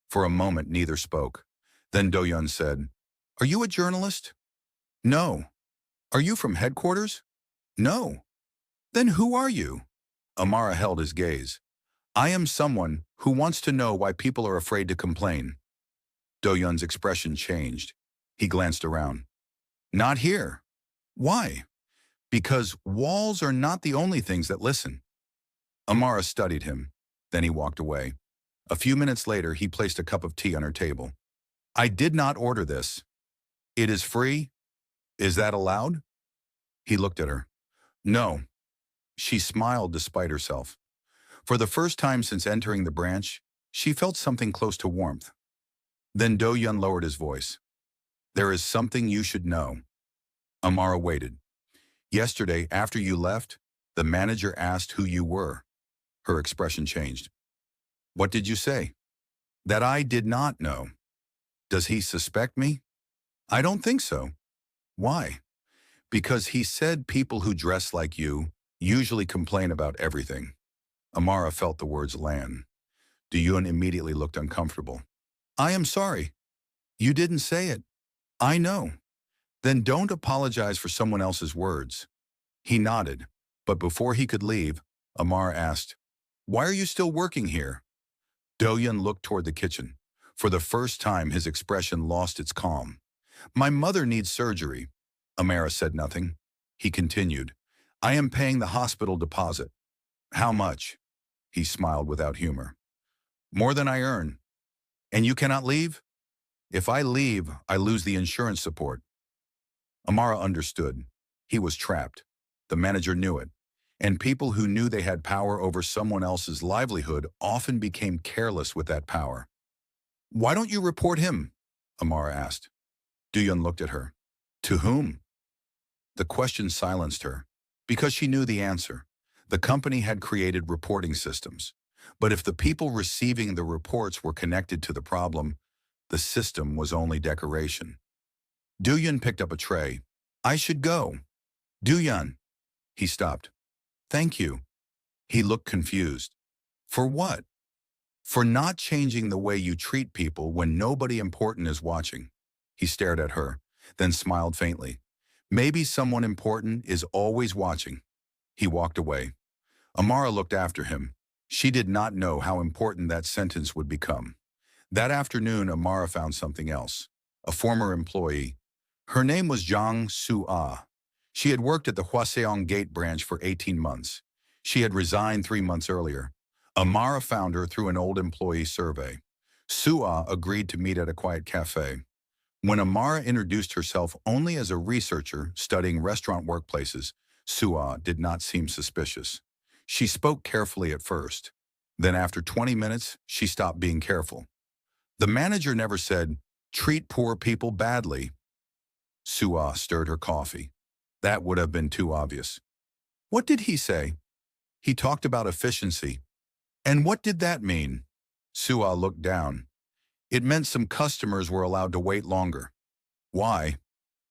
For a moment, neither spoke. Then Doyeon said, "Are you a journalist?" "No." "Are you from headquarters?" "No." "Then who are you?" Amara held his gaze. "I am someone who wants to know why people are afraid to complain." Doyeon's expression changed. He glanced around. "Not here." "Why?" "Because walls are not the only things that listen." Amara studied him. Then he walked away. A few minutes later, he placed a cup of tea on her table. "I did not order this." "It is free?" Is that allowed? He looked at her. No. She smiled despite herself. For the first time since entering the branch, she felt something close to warmth. Then Do-Yun lowered his voice. There is something you should know. Amara waited. Yesterday, after you left, the manager asked who you were. Her expression changed. What did you say? That I did not know. Does he suspect me? I don't think so. Why? Because he said people who dress like you usually complain about everything. Amara felt the words land. Do-Yun immediately looked uncomfortable. I am sorry. You didn't say it. I know. Then don't apologize for someone else's words. He nodded, but before he could leave, Amara asked, Why are you still working here? Do-Yun looked toward the kitchen. For the first time, his expression lost its calm. My mother needs surgery. Amara said nothing. He continued, I am paying the hospital deposit. How much? He smiled without humor. More than I earn. And you cannot leave? If I leave, I lose the insurance support. Amara understood. He was trapped. The manager knew it. And people who knew they had power over someone else's livelihood often became careless with that power. Why don't you report him? Amara asked. Do-Yun looked at her. To whom? The question silenced her, because she knew the answer. The company had created reporting systems. But if the people receiving the reports were connected to the problem, the system was only decoration. Do-Yun picked up a tray. I should go. Do-Yun. He stopped. Thank you. He looked confused. For what? For not changing the way you treat people when nobody important is watching. He stared at her, then smiled faintly. Maybe someone important is always watching. He walked away. Amara looked after him. She did not know how important that sentence would become. That afternoon, Amara found something else. A former employee. Her name was Jang Soo-ah. She had worked at the Hwaseong Gate branch for 18 months. She had resigned 3 months earlier. Amara found her through an old employee survey. Soo-ah agreed to meet at a quiet cafe. When Amara introduced herself only as a researcher studying restaurant workplaces, Soo-ah did not seem suspicious. She spoke carefully at first. Then after 20 minutes, she stopped being careful. The manager never said, treat poor people badly. Soo-ah stirred her coffee. That would have been too obvious. What did he say? He talked about efficiency. And what did that mean? Soo-ah looked down. It meant some customers were allowed to wait longer. Why?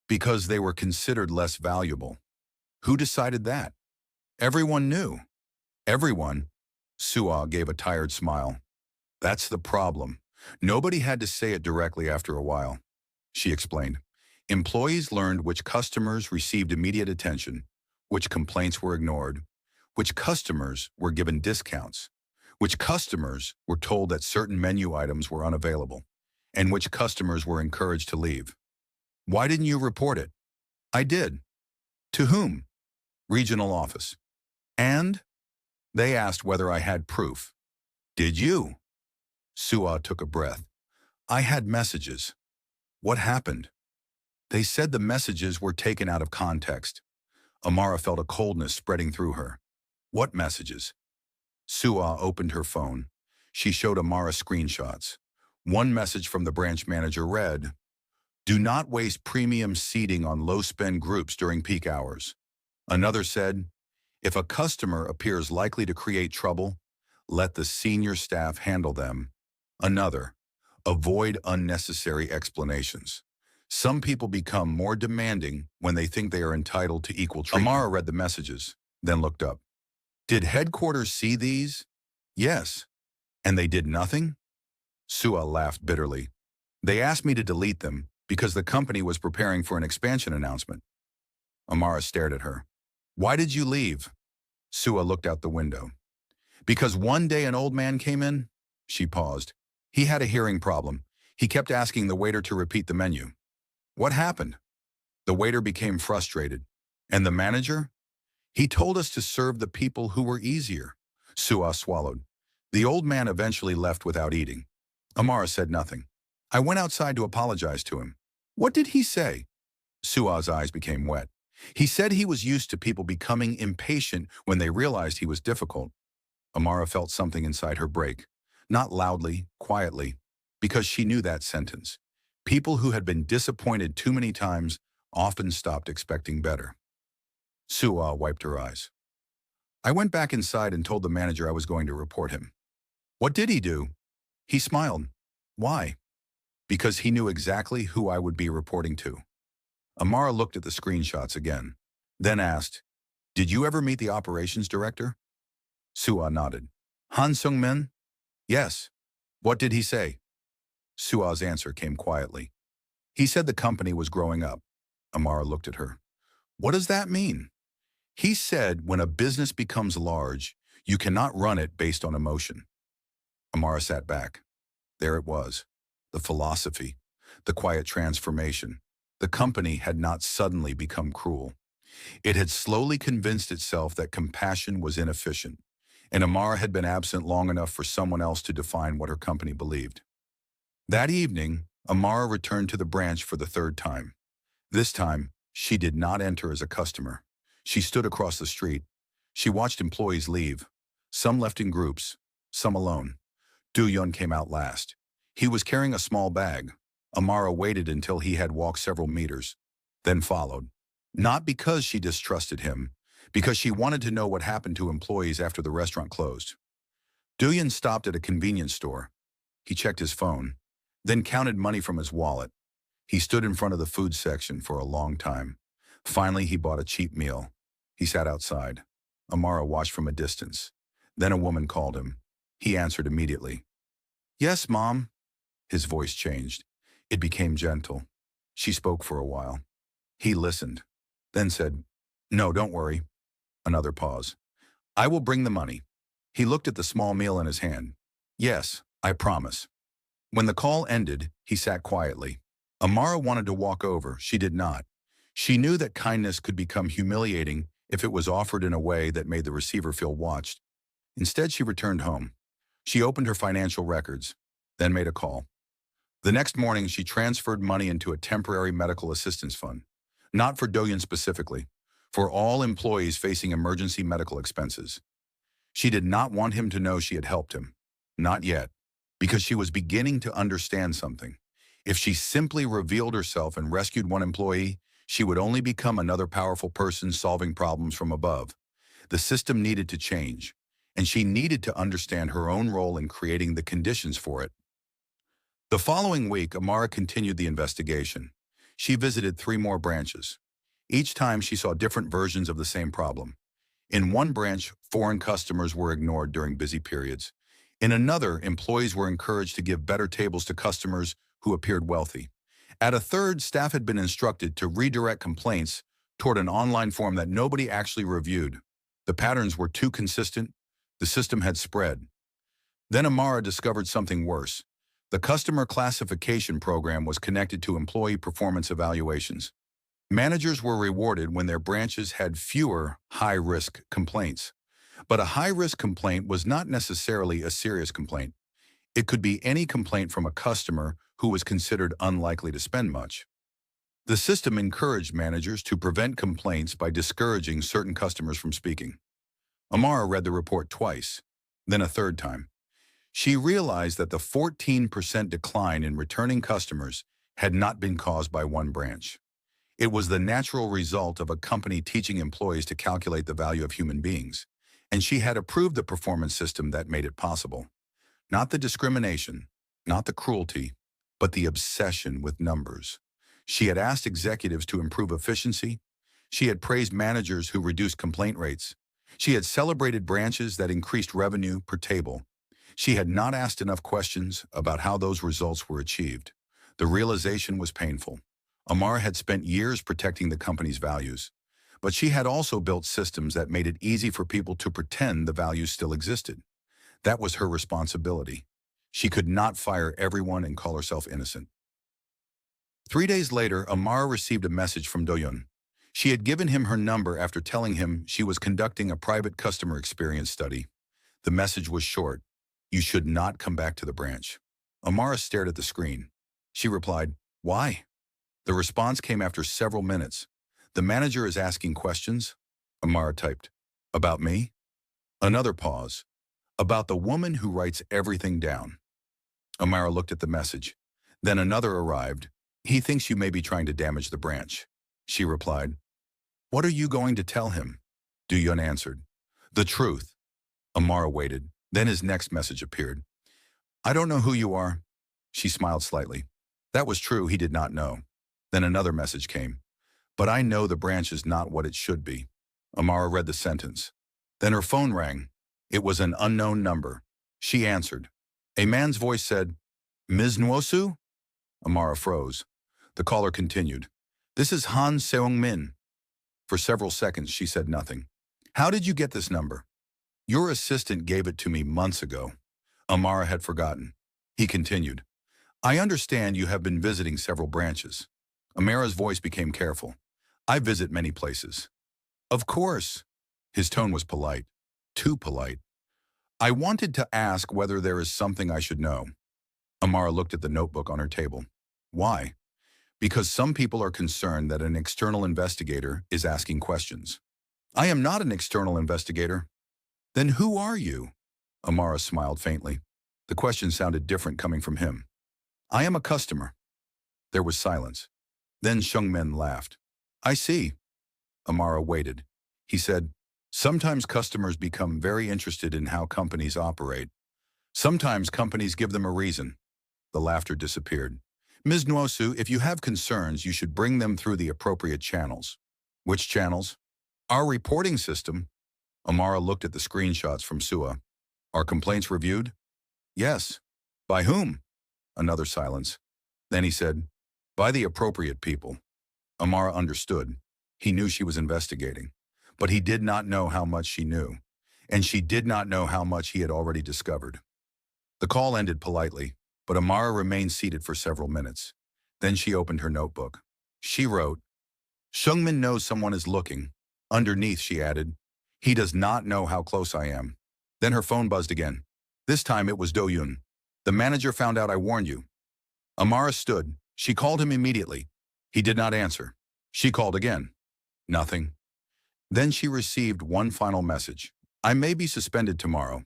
Because they were considered less valuable. Who decided that? Everyone knew. Everyone. Soo-ah gave a tired smile. That's the problem. Nobody had to say it directly after a while. She explained. Employees learned which customers received immediate attention, which complaints were ignored, which customers were given discounts, which customers were told that certain menu items were unavailable, and which customers were encouraged to leave. Why didn't you report it? I did. To whom? Regional office. And? They asked whether I had proof. Did you? Soo-ah took a breath. I had messages. What happened? They said the messages were taken out of context. Amara felt a coldness spreading through her. What messages? Soo-ah opened her phone. She showed Amara screenshots. One message from the branch manager read, Do not waste premium seating on low-spend groups during peak hours. Another said, If a customer appears likely to create trouble, let the senior staff handle them. Another, avoid unnecessary explanations. Some people become more demanding when they think they are entitled to equal treatment. Amara read the messages, then looked up. Did headquarters see these? Yes. And they did nothing? Soo-ah laughed bitterly. They asked me to delete them because the company was preparing for an expansion announcement. Amara stared at her. Why did you leave? Soo-ah looked out the window. Because one day an old man came in? She paused. He had a hearing problem. He kept asking the waiter to repeat the menu. What happened? The waiter became frustrated. And the manager? He told us to serve the people who were easier. Soo-ah swallowed. The old man eventually left without eating. Amara said nothing. I went outside to apologize to him. What did he say? Sua's eyes became wet. He said he was used to people becoming impatient when they realized he was difficult. Amara felt something inside her break. Not loudly, quietly, because she knew that sentence. People who had been disappointed too many times often stopped expecting better. Sua wiped her eyes. I went back inside and told the manager I was going to report him. What did he do? He smiled. Why? Because he knew exactly who I would be reporting to. Amara looked at the screenshots again, then asked, Did you ever meet the operations director? Sua nodded. Han Sung-min? Yes. What did he say? Sua's answer came quietly. He said the company was growing up. Amara looked at her. What does that mean? He said when a business becomes large, you cannot run it based on emotion. Amara sat back. There it was. The philosophy. The quiet transformation. The company had not suddenly become cruel. It had slowly convinced itself that compassion was inefficient, and Amara had been absent long enough for someone else to define what her company believed. That evening, Amara returned to the branch for the third time. This time, she did not enter as a customer. She stood across the street. She watched employees leave. Some left in groups, some alone. Do-yeon came out last. He was carrying a small bag. Amara waited until he had walked several meters, then followed. Not because she distrusted him, because she wanted to know what happened to employees after the restaurant closed. Do-yeon stopped at a convenience store. He checked his phone, then counted money from his wallet. He stood in front of the food section for a long time. Finally, he bought a cheap meal. He sat outside. Amara watched from a distance. Then a woman called him. He answered immediately. Yes, Mom. His voice changed. It became gentle. She spoke for a while. He listened, then said, No, don't worry. Another pause. I will bring the money. He looked at the small meal in his hand. Yes, I promise. When the call ended, he sat quietly. Amara wanted to walk over. She did not. She knew that kindness could become humiliating if it was offered in a way that made the receiver feel watched. Instead, she returned home. She opened her financial records, then made a call. The next morning, she transferred money into a temporary medical assistance fund. Not for Do-yeon specifically, for all employees facing emergency medical expenses. She did not want him to know she had helped him. Not yet, because she was beginning to understand something. If she simply revealed herself and rescued one employee, she would only become another powerful person solving problems from above. The system needed to change, and she needed to understand her own role in creating the conditions for it. The following week, Amara continued the investigation. She visited 3 more branches. Each time she saw different versions of the same problem. In one branch, foreign customers were ignored during busy periods. In another, employees were encouraged to give better tables to customers who appeared wealthy. At a third, staff had been instructed to redirect complaints toward an online form that nobody actually reviewed. The patterns were too consistent. The system had spread. Then Amara discovered something worse. The customer classification program was connected to employee performance evaluations. Managers were rewarded when their branches had fewer high-risk complaints. But a high-risk complaint was not necessarily a serious complaint. It could be any complaint from a customer who was considered unlikely to spend much. The system encouraged managers to prevent complaints by discouraging certain customers from speaking. Amara read the report twice, then a third time. She realized that the 14% decline in returning customers had not been caused by one branch. It was the natural result of a company teaching employees to calculate the value of human beings, and she had approved the performance system that made it possible. Not the discrimination, not the cruelty, but the obsession with numbers. She had asked executives to improve efficiency. She had praised managers who reduced complaint rates. She had celebrated branches that increased revenue per table. She had not asked enough questions about how those results were achieved. The realization was painful. Amara had spent years protecting the company's values, but she had also built systems that made it easy for people to pretend the values still existed. That was her responsibility. She could not fire everyone and call herself innocent. 3 days later, Amara received a message from Do-yeon. She had given him her number after telling him she was conducting a private customer experience study. The message was short. You should not come back to the branch. Amara stared at the screen. She replied, Why? The response came after several minutes. The manager is asking questions? Amara typed. About me? Another pause. About the woman who writes everything down. Amara looked at the message. Then another arrived. He thinks you may be trying to damage the branch. She replied. What are you going to tell him? Duyun answered. The truth. Amara waited. Then his next message appeared. I don't know who you are. She smiled slightly. That was true, he did not know. Then another message came. But I know the branch is not what it should be. Amara read the sentence. Then her phone rang. It was an unknown number. She answered. A man's voice said, Ms. Nwosu? Amara froze. The caller continued. This is Han Seung-min. For several seconds, she said nothing. How did you get this number? Your assistant gave it to me months ago. Amara had forgotten. He continued. I understand you have been visiting several branches. Amara's voice became careful. I visit many places. Of course. His tone was polite. Too polite. I wanted to ask whether there is something I should know. Amara looked at the notebook on her table. Why? Because some people are concerned that an external investigator is asking questions. I am not an external investigator. Then who are you? Amara smiled faintly. The question sounded different coming from him. I am a customer. There was silence. Then Seung-min laughed. I see. Amara waited. He said, sometimes customers become very interested in how companies operate. Sometimes companies give them a reason. The laughter disappeared. Ms. Nwosu, if you have concerns, you should bring them through the appropriate channels. Which channels? Our reporting system. Amara looked at the screenshots from SUA. Are complaints reviewed? Yes. By whom? Another silence. Then he said, by the appropriate people. Amara understood. He knew she was investigating. But he did not know how much she knew. And she did not know how much he had already discovered. The call ended politely, but Amara remained seated for several minutes. Then she opened her notebook. She wrote, Seung-min knows someone is looking. Underneath, she added, he does not know how close I am. Then her phone buzzed again. This time it was Do-yoon. The manager found out I warned you. Amara stood. She called him immediately. He did not answer. She called again. Nothing. Then she received one final message. I may be suspended tomorrow.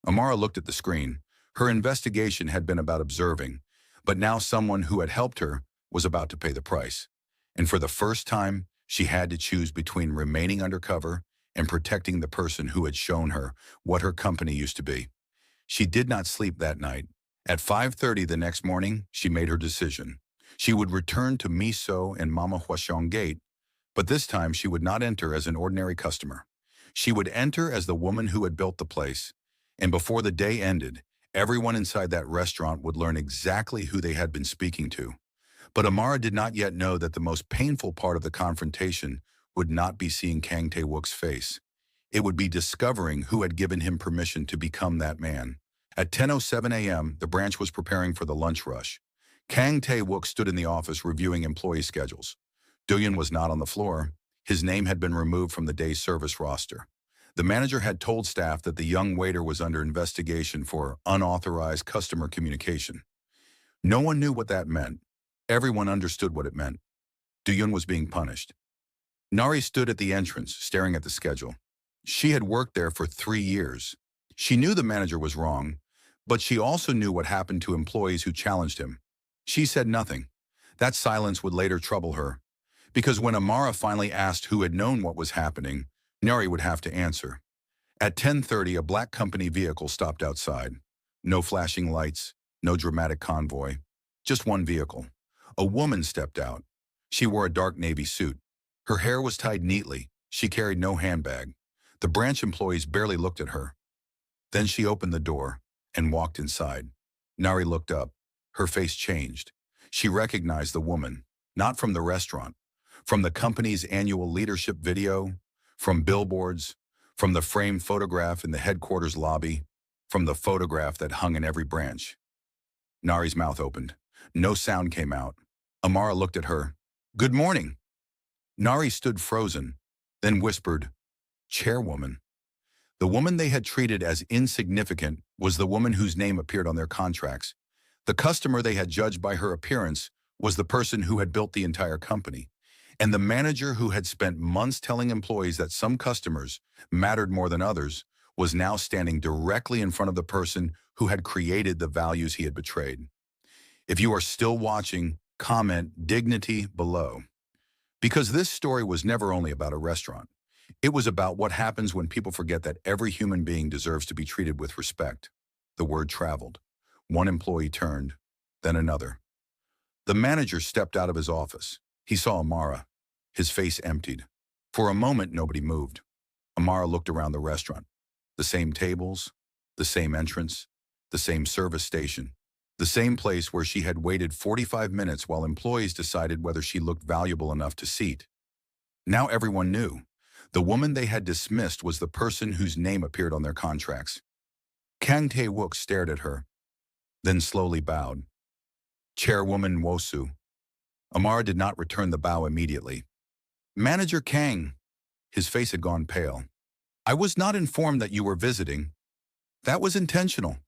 Amara looked at the screen. Her investigation had been about observing, but now someone who had helped her was about to pay the price. And for the first time, she had to choose between remaining undercover and protecting the person who had shown her what her company used to be. She did not sleep that night. At 5:30 the next morning, she made her decision. She would return to Miso and Mama Hwashong Gate, but this time she would not enter as an ordinary customer. She would enter as the woman who had built the place, and before the day ended, everyone inside that restaurant would learn exactly who they had been speaking to. But Amara did not yet know that the most painful part of the confrontation would not be seeing Kang Tae-wook's face. It would be discovering who had given him permission to become that man. At 10:07 a.m., the branch was preparing for the lunch rush. Kang Tae-wook stood in the office reviewing employee schedules. Do-yoon was not on the floor. His name had been removed from the day's service roster. The manager had told staff that the young waiter was under investigation for unauthorized customer communication. No one knew what that meant. Everyone understood what it meant. Do-yoon was being punished. Nari stood at the entrance, staring at the schedule. She had worked there for 3 years. She knew the manager was wrong, but she also knew what happened to employees who challenged him. She said nothing. That silence would later trouble her, because when Amara finally asked who had known what was happening, Nari would have to answer. At 10:30, a black company vehicle stopped outside. No flashing lights, no dramatic convoy, just one vehicle. A woman stepped out. She wore a dark navy suit. Her hair was tied neatly. She carried no handbag. The branch employees barely looked at her. Then she opened the door and walked inside. Nari looked up. Her face changed. She recognized the woman, not from the restaurant, from the company's annual leadership video, from billboards, from the framed photograph in the headquarters lobby, from the photograph that hung in every branch. Nari's mouth opened. No sound came out. Amara looked at her. Good morning. Nari stood frozen, then whispered, Chairwoman. The woman they had treated as insignificant was the woman whose name appeared on their contracts. The customer they had judged by her appearance was the person who had built the entire company, and the manager who had spent months telling employees that some customers mattered more than others was now standing directly in front of the person who had created the values he had betrayed. If you are still watching, comment dignity below. Because this story was never only about a restaurant. It was about what happens when people forget that every human being deserves to be treated with respect. The word traveled. One employee turned, then another. The manager stepped out of his office. He saw Amara. His face emptied. For a moment, nobody moved. Amara looked around the restaurant. The same tables, the same entrance, the same service station, the same place where she had waited 45 minutes while employees decided whether she looked valuable enough to seat. Now everyone knew. The woman they had dismissed was the person whose name appeared on their contracts. Kang Tae-wook stared at her, then slowly bowed. Chairwoman Nwosu. Amara did not return the bow immediately. Manager Kang. His face had gone pale. I was not informed that you were visiting. That was intentional.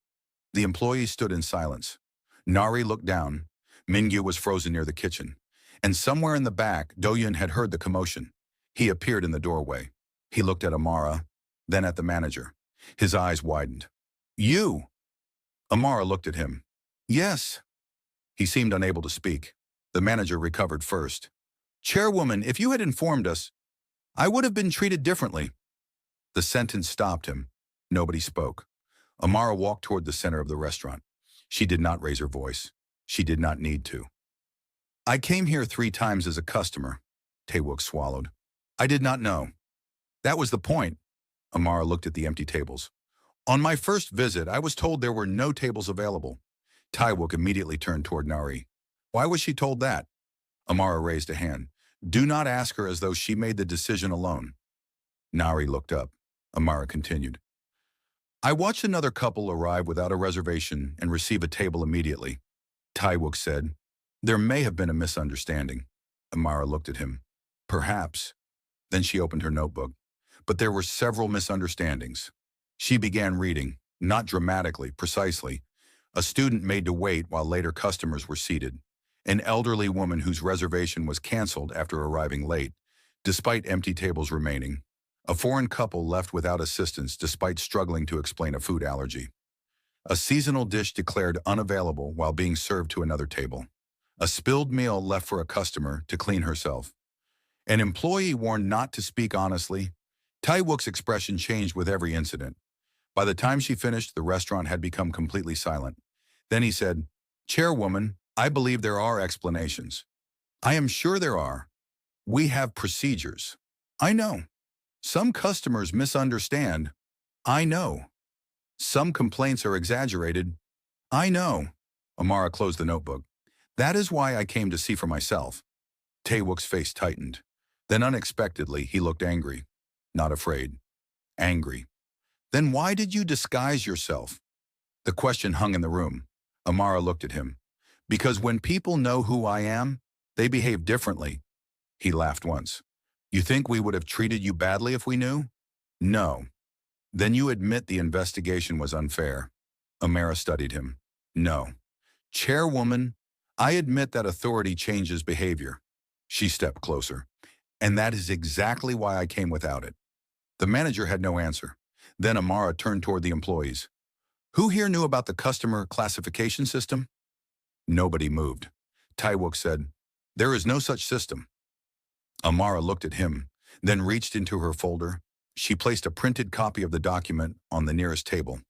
The employee stood in silence. Nari looked down. Mingyu was frozen near the kitchen. And somewhere in the back, Doyun had heard the commotion. He appeared in the doorway. He looked at Amara, then at the manager. His eyes widened. You! Amara looked at him. Yes. He seemed unable to speak. The manager recovered first. Chairwoman, if you had informed us, I would have been treated differently. The sentence stopped him. Nobody spoke. Amara walked toward the center of the restaurant. She did not raise her voice. She did not need to. I came here 3 times as a customer. Tae-wook swallowed. I did not know. That was the point. Amara looked at the empty tables. On my first visit, I was told there were no tables available. Tae-wook immediately turned toward Nari. Why was she told that? Amara raised a hand. Do not ask her as though she made the decision alone. Nari looked up. Amara continued. I watched another couple arrive without a reservation and receive a table immediately. Tae-wook said, there may have been a misunderstanding. Amara looked at him. Perhaps. Then she opened her notebook. But there were several misunderstandings. She began reading, not dramatically, precisely. A student made to wait while later customers were seated. An elderly woman whose reservation was canceled after arriving late, despite empty tables remaining. A foreign couple left without assistance despite struggling to explain a food allergy. A seasonal dish declared unavailable while being served to another table. A spilled meal left for a customer to clean herself. An employee warned not to speak honestly. Tae-wook's expression changed with every incident. By the time she finished, the restaurant had become completely silent. Then he said, Chairwoman, I believe there are explanations. I am sure there are. We have procedures. I know. Some customers misunderstand. I know. Some complaints are exaggerated. I know. Amara closed the notebook. That is why I came to see for myself. Tae-wook's face tightened. Then unexpectedly, he looked angry. Not afraid. Angry. Then why did you disguise yourself? The question hung in the room. Amara looked at him. Because when people know who I am, they behave differently. He laughed once. You think we would have treated you badly if we knew? No. Then you admit the investigation was unfair. Amara studied him. No. Chairwoman, I admit that authority changes behavior. She stepped closer. And that is exactly why I came without it. The manager had no answer. Then Amara turned toward the employees. Who here knew about the customer classification system? Nobody moved. Tae-wook said, there is no such system. Amara looked at him, then reached into her folder. She placed a printed copy of the document on the nearest table.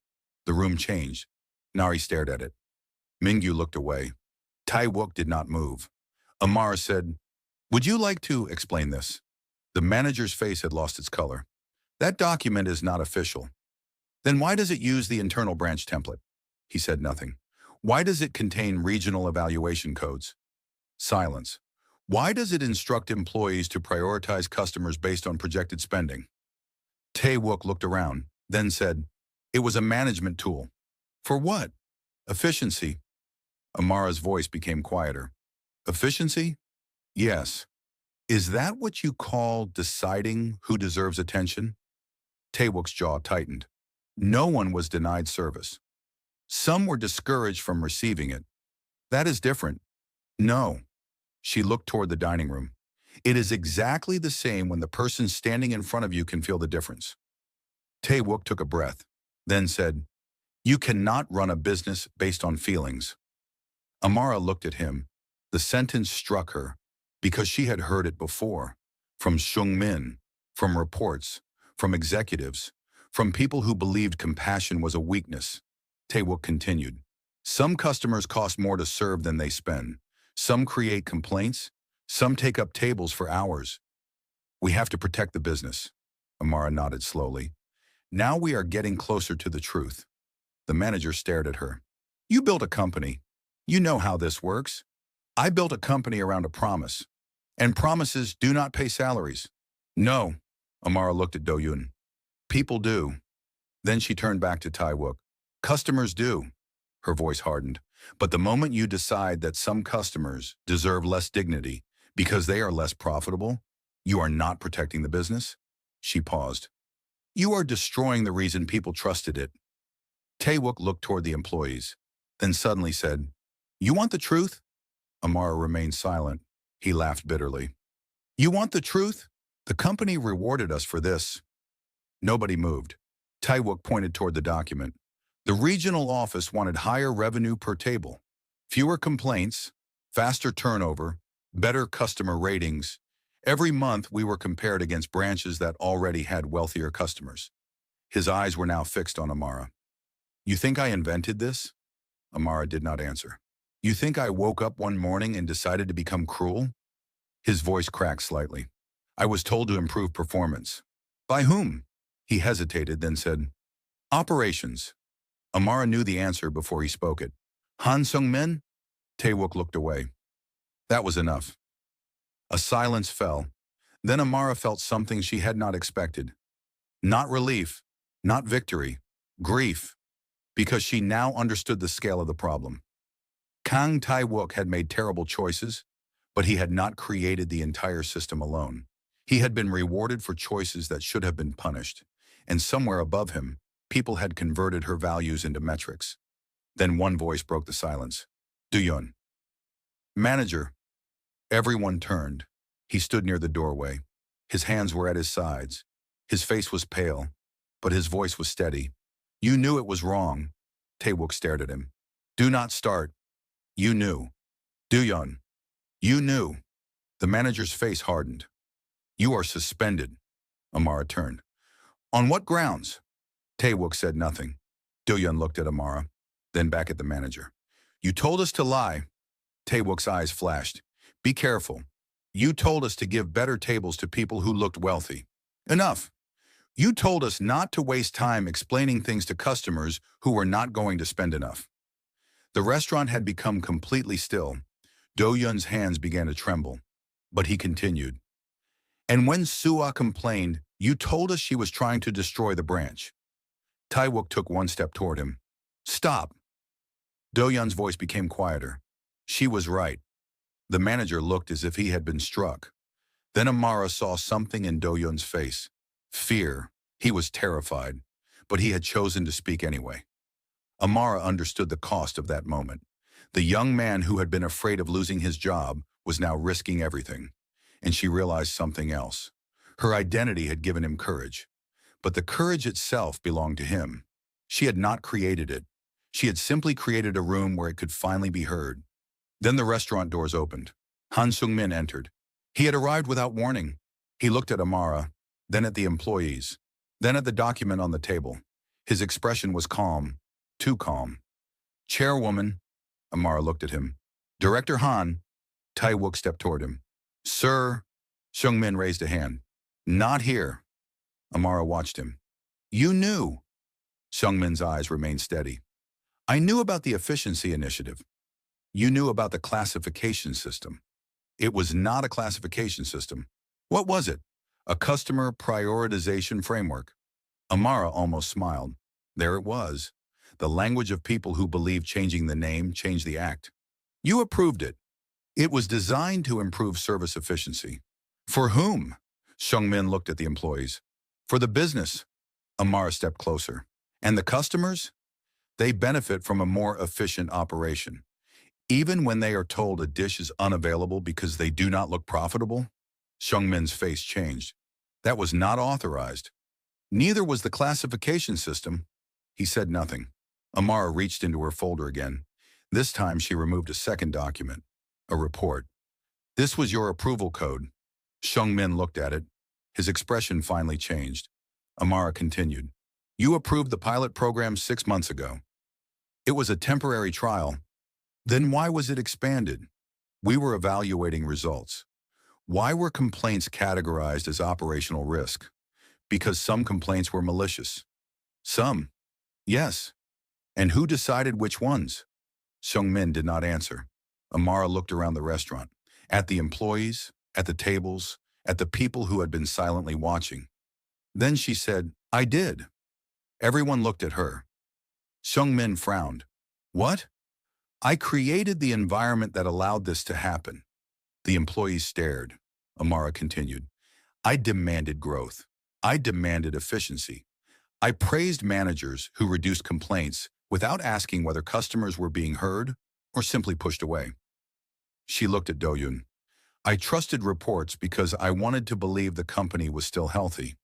The room changed. Nari stared at it. Mingyu looked away. Tae-wook did not move. Amara said, would you like to explain this? The manager's face had lost its color. That document is not official. Then why does it use the internal branch template? He said nothing. Why does it contain regional evaluation codes? Silence. Why does it instruct employees to prioritize customers based on projected spending? Tae-wook looked around, then said, it was a management tool. For what? Efficiency. Amara's voice became quieter. Efficiency? Yes. Is that what you call deciding who deserves attention? Tae-wook's jaw tightened. No one was denied service. Some were discouraged from receiving it. That is different. No. She looked toward the dining room. It is exactly the same when the person standing in front of you can feel the difference. Tae-wook took a breath, then said, "You cannot run a business based on feelings." Amara looked at him. The sentence struck her because she had heard it before, from Seung-min, from reports, from executives, from people who believed compassion was a weakness. Tae-wook continued, "Some customers cost more to serve than they spend. Some create complaints. Some take up tables for hours. We have to protect the business." Amara nodded slowly. "Now we are getting closer to the truth." The manager stared at her. "You built a company. You know how this works. I built a company around a promise. And promises do not pay salaries." "No." Amara looked at Do-yoon. "People do." Then she turned back to Tae-wook. "Customers do." Her voice hardened. "But the moment you decide that some customers deserve less dignity because they are less profitable, you are not protecting the business." She paused. "You are destroying the reason people trusted it." Tae-wook looked toward the employees, then suddenly said, "You want the truth?" Amara remained silent. He laughed bitterly. "You want the truth? The company rewarded us for this." Nobody moved. Tae-wook pointed toward the document. "The regional office wanted higher revenue per table, fewer complaints, faster turnover, better customer ratings. Every month we were compared against branches that already had wealthier customers." His eyes were now fixed on Amara. "You think I invented this?" Amara did not answer. "You think I woke up one morning and decided to become cruel?" His voice cracked slightly. "I was told to improve performance." "By whom?" He hesitated, then said, "Operations." Amara knew the answer before he spoke it. "Han Sung-min?" Tae-wook looked away. That was enough. A silence fell. Then Amara felt something she had not expected. Not relief, not victory, grief, because she now understood the scale of the problem. Kang Tae-wook had made terrible choices, but he had not created the entire system alone. He had been rewarded for choices that should have been punished, and somewhere above him, people had converted her values into metrics. Then one voice broke the silence. Do-yeon. "Manager." Everyone turned. He stood near the doorway. His hands were at his sides. His face was pale, but his voice was steady. "You knew it was wrong." Tae-wook stared at him. "Do not start. You knew." Do-yeon. "You knew." The manager's face hardened. "You are suspended." Amara turned. "On what grounds?" Tae-wook said nothing. Do-yeon looked at Amara, then back at the manager. "You told us to lie." Tae-wook's eyes flashed. "Be careful. You told us to give better tables to people who looked wealthy. Enough. You told us not to waste time explaining things to customers who were not going to spend enough." The restaurant had become completely still. Do-yeon's hands began to tremble, but he continued. "And when Sua complained, you told us she was trying to destroy the branch." Tae-wook took one step toward him. "Stop." Do-yeon's voice became quieter. She was right. The manager looked as if he had been struck. Then Amara saw something in Do-yeon's face. Fear. He was terrified, but he had chosen to speak anyway. Amara understood the cost of that moment. The young man who had been afraid of losing his job was now risking everything. And she realized something else. Her identity had given him courage. But the courage itself belonged to him. She had not created it. She had simply created a room where it could finally be heard. Then the restaurant doors opened. Han Sung-min entered. He had arrived without warning. He looked at Amara, then at the employees, then at the document on the table. His expression was calm, too calm. "Chairwoman." Amara looked at him. "Director Han." Tae-wook stepped toward him. "Sir." Sung-min raised a hand. "Not here." Amara watched him. "You knew." Sung-min's eyes remained steady. "I knew about the efficiency initiative. You knew about the classification system." It was not a classification system. What was it? A customer prioritization framework. Amara almost smiled. There it was. The language of people who believe changing the name changed the act. You approved it. It was designed to improve service efficiency. For whom? Sung-min looked at the employees. For the business. Amara stepped closer. And the customers? They benefit from a more efficient operation. Even when they are told a dish is unavailable because they do not look profitable? Seungmin's face changed. That was not authorized. Neither was the classification system. He said nothing. Amara reached into her folder again. This time she removed a second document, a report. This was your approval code. Seungmin looked at it. His expression finally changed. Amara continued. You approved the pilot program 6 months ago. It was a temporary trial. Then why was it expanded? We were evaluating results. Why were complaints categorized as operational risk? Because some complaints were malicious. Some. Yes. And who decided which ones? Seungmin did not answer. Amara looked around the restaurant, at the employees, at the tables, at the people who had been silently watching. Then she said, I did. Everyone looked at her. Seungmin frowned. What? I created the environment that allowed this to happen. The employees stared. Amara continued. I demanded growth. I demanded efficiency. I praised managers who reduced complaints without asking whether customers were being heard or simply pushed away. She looked at Do-yoon. I trusted reports because I wanted to believe the company was still healthy.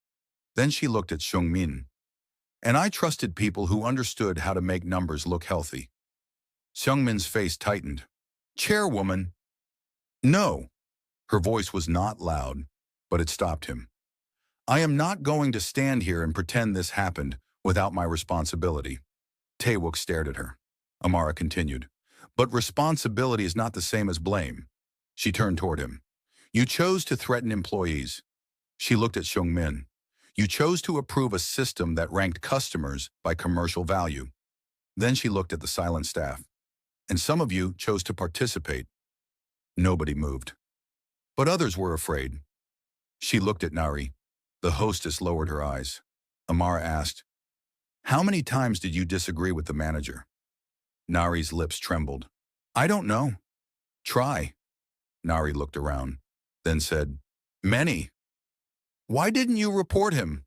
Then she looked at Seungmin. And I trusted people who understood how to make numbers look healthy. Seungmin's face tightened. Chairwoman. No. Her voice was not loud, but it stopped him. I am not going to stand here and pretend this happened without my responsibility. Taewook stared at her. Amara continued. But responsibility is not the same as blame. She turned toward him. You chose to threaten employees. She looked at Seungmin. You chose to approve a system that ranked customers by commercial value. Then she looked at the silent staff. And some of you chose to participate. Nobody moved. But others were afraid. She looked at Nari. The hostess lowered her eyes. Amara asked, How many times did you disagree with the manager? Nari's lips trembled. I don't know. Try. Nari looked around, then said, Many. Why didn't you report him?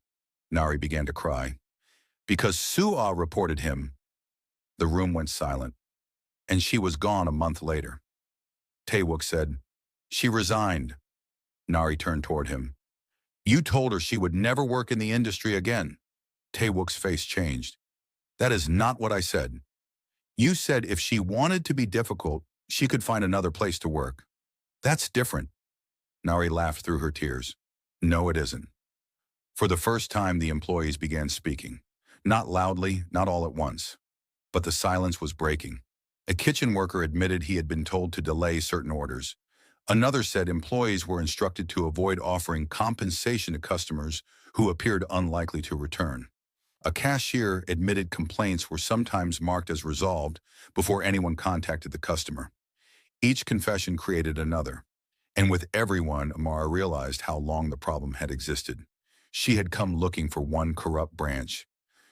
Nari began to cry. Because Suah reported him. The room went silent, and she was gone a month later. Taewook said, She resigned. Nari turned toward him. You told her she would never work in the industry again. Taewook's face changed. That is not what I said. You said if she wanted to be difficult, she could find another place to work. That's different. Nari laughed through her tears. No, it isn't. For the first time, the employees began speaking. Not loudly, not all at once. But the silence was breaking. A kitchen worker admitted he had been told to delay certain orders. Another said employees were instructed to avoid offering compensation to customers who appeared unlikely to return. A cashier admitted complaints were sometimes marked as resolved before anyone contacted the customer. Each confession created another. And with everyone, Amara realized how long the problem had existed. She had come looking for one corrupt branch.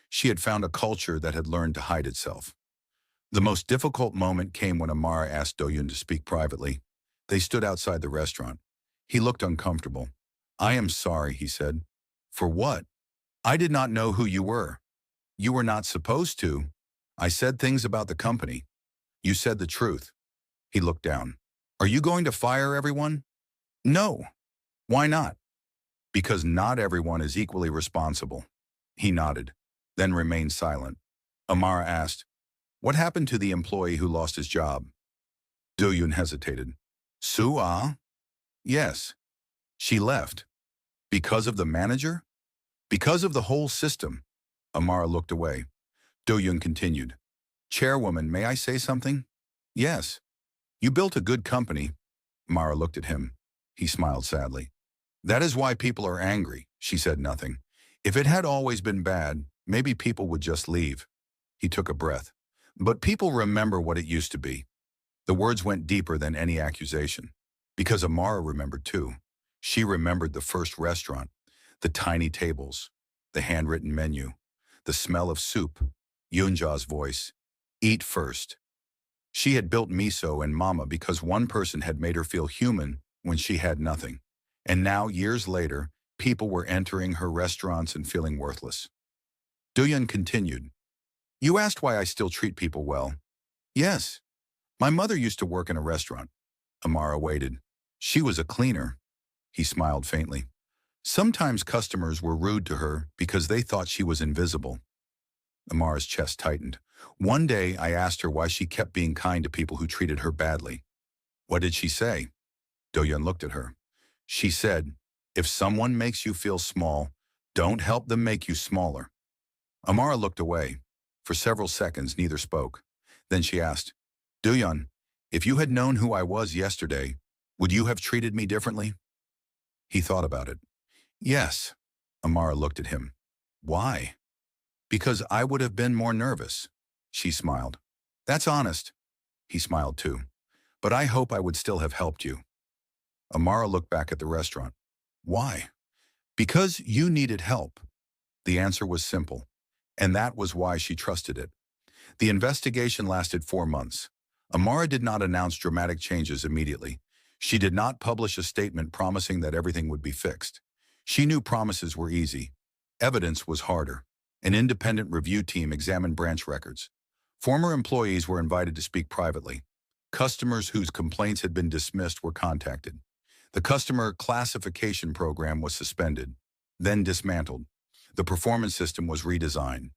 She had found a culture that had learned to hide itself. The most difficult moment came when Amara asked Do-yoon to speak privately. They stood outside the restaurant. He looked uncomfortable. I am sorry, he said. For what? I did not know who you were. You were not supposed to. I said things about the company. You said the truth. He looked down. Are you going to fire everyone? No. Why not? Because not everyone is equally responsible. He nodded, then remained silent. Amara asked, What happened to the employee who lost his job? Do-yoon hesitated. Suah? Yes. She left. Because of the manager? Because of the whole system. Amara looked away. Do-yoon continued. Chairwoman, may I say something? Yes. You built a good company. Amara looked at him. He smiled sadly. That is why people are angry. She said nothing. If it had always been bad, maybe people would just leave. He took a breath. But people remember what it used to be. The words went deeper than any accusation. Because Amara remembered too. She remembered the first restaurant, the tiny tables, the handwritten menu, the smell of soup, Yoonja's voice. Eat first. She had built miso and mama because one person had made her feel human when she had nothing. And now, years later, people were entering her restaurants and feeling worthless. Do-yoon continued. You asked why I still treat people well. Yes. My mother used to work in a restaurant. Amara waited. She was a cleaner. He smiled faintly. Sometimes customers were rude to her because they thought she was invisible. Amara's chest tightened. One day, I asked her why she kept being kind to people who treated her badly. What did she say? Do-Yun looked at her. She said, if someone makes you feel small, don't help them make you smaller. Amara looked away. For several seconds, neither spoke. Then she asked, Do-Yun, if you had known who I was yesterday, would you have treated me differently? He thought about it. Yes. Amara looked at him. Why? Because I would have been more nervous. She smiled. That's honest. He smiled too. But I hope I would still have helped you. Amara looked back at the restaurant. Why? Because you needed help. The answer was simple, and that was why she trusted it. The investigation lasted 4 months. Amara did not announce dramatic changes immediately. She did not publish a statement promising that everything would be fixed. She knew promises were easy. Evidence was harder. An independent review team examined branch records. Former employees were invited to speak privately. Customers whose complaints had been dismissed were contacted. The customer classification program was suspended, then dismantled. The performance system was redesigned.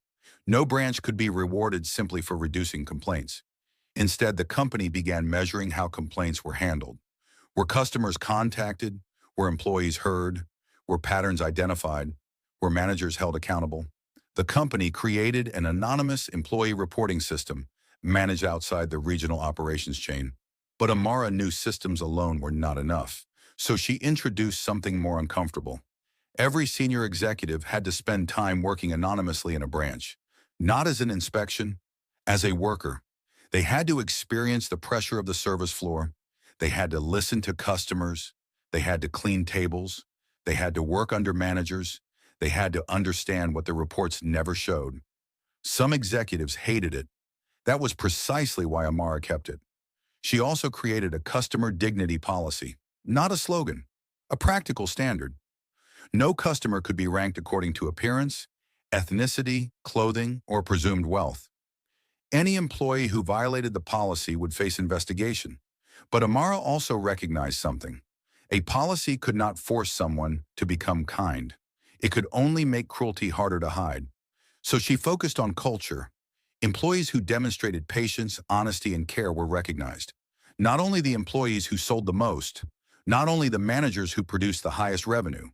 No branch could be rewarded simply for reducing complaints. Instead, the company began measuring how complaints were handled. Were customers contacted? Were employees heard? Were patterns identified? Were managers held accountable? The company created an anonymous employee reporting system managed outside the regional operations chain. But Amara knew systems alone were not enough, so she introduced something more uncomfortable. Every senior executive had to spend time working anonymously in a branch, not as an inspection, as a worker. They had to experience the pressure of the service floor. They had to listen to customers. They had to clean tables. They had to work under managers. They had to understand what the reports never showed. Some executives hated it. That was precisely why Amara kept it. She also created a customer dignity policy, not a slogan, a practical standard. No customer could be ranked according to appearance, ethnicity, clothing, or presumed wealth. Any employee who violated the policy would face investigation. But Amara also recognized something. A policy could not force someone to become kind. It could only make cruelty harder to hide. So she focused on culture. Employees who demonstrated patience, honesty, and care were recognized. Not only the employees who sold the most, not only the managers who produced the highest revenue.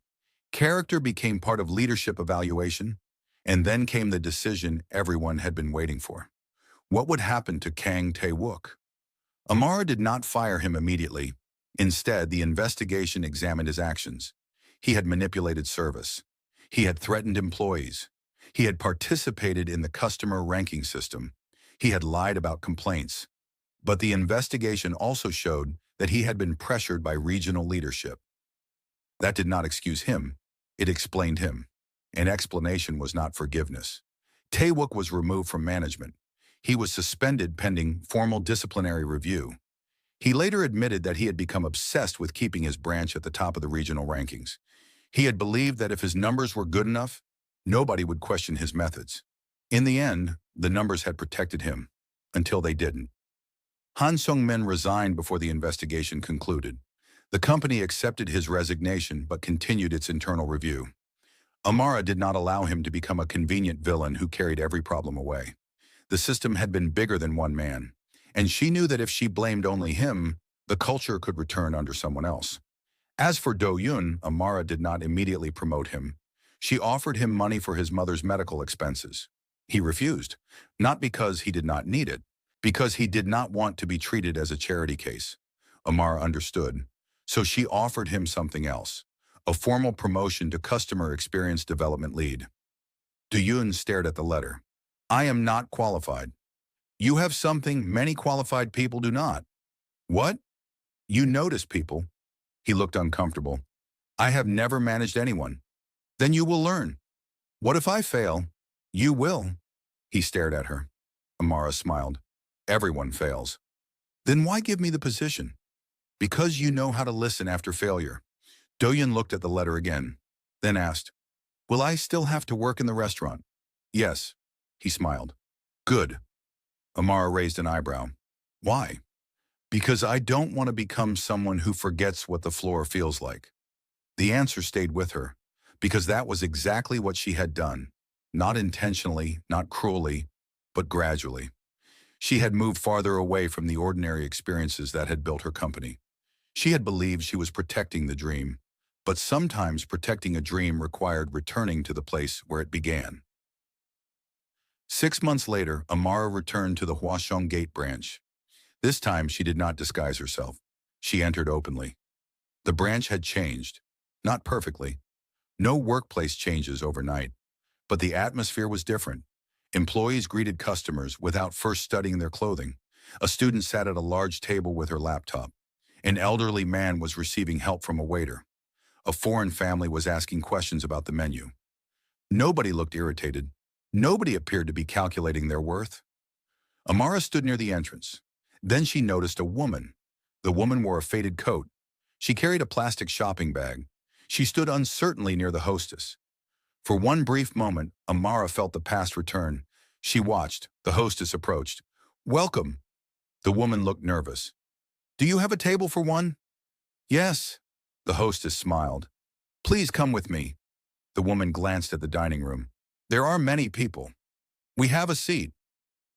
Character became part of leadership evaluation, and then came the decision everyone had been waiting for. What would happen to Kang Tae-wook? Amara did not fire him immediately. Instead, the investigation examined his actions. He had manipulated service. He had threatened employees. He had participated in the customer ranking system. He had lied about complaints. But the investigation also showed that he had been pressured by regional leadership. That did not excuse him. It explained him. An explanation was not forgiveness. Tae-wook was removed from management. He was suspended pending formal disciplinary review. He later admitted that he had become obsessed with keeping his branch at the top of the regional rankings. He had believed that if his numbers were good enough, nobody would question his methods. In the end, the numbers had protected him, until they didn't. Han Sung-min resigned before the investigation concluded. The company accepted his resignation but continued its internal review. Amara did not allow him to become a convenient villain who carried every problem away. The system had been bigger than one man, and she knew that if she blamed only him, the culture could return under someone else. As for Do-Yun, Amara did not immediately promote him. She offered him money for his mother's medical expenses. He refused, not because he did not need it, because he did not want to be treated as a charity case. Amara understood, so she offered him something else, a formal promotion to Customer Experience Development Lead. Do-Yun stared at the letter. I am not qualified. You have something many qualified people do not. What? You notice people. He looked uncomfortable. I have never managed anyone. Then you will learn. What if I fail? You will. He stared at her. Amara smiled. Everyone fails. Then why give me the position? Because you know how to listen after failure. Do-Yun looked at the letter again, then asked, will I still have to work in the restaurant? Yes. He smiled. Good. Amara raised an eyebrow. Why? Because I don't want to become someone who forgets what the floor feels like. The answer stayed with her, because that was exactly what she had done. Not intentionally, not cruelly, but gradually. She had moved farther away from the ordinary experiences that had built her company. She had believed she was protecting the dream, but sometimes protecting a dream required returning to the place where it began. 6 months later, Amara returned to the Huashong Gate branch. This time, she did not disguise herself. She entered openly. The branch had changed. Not perfectly. No workplace changes overnight. But the atmosphere was different. Employees greeted customers without first studying their clothing. A student sat at a large table with her laptop. An elderly man was receiving help from a waiter. A foreign family was asking questions about the menu. Nobody looked irritated. Nobody appeared to be calculating their worth. Amara stood near the entrance. Then she noticed a woman. The woman wore a faded coat. She carried a plastic shopping bag. She stood uncertainly near the hostess. For one brief moment, Amara felt the past return. She watched. The hostess approached. "Welcome." The woman looked nervous. "Do you have a table for one?" "Yes." The hostess smiled. "Please come with me." The woman glanced at the dining room. "There are many people. We have a seat."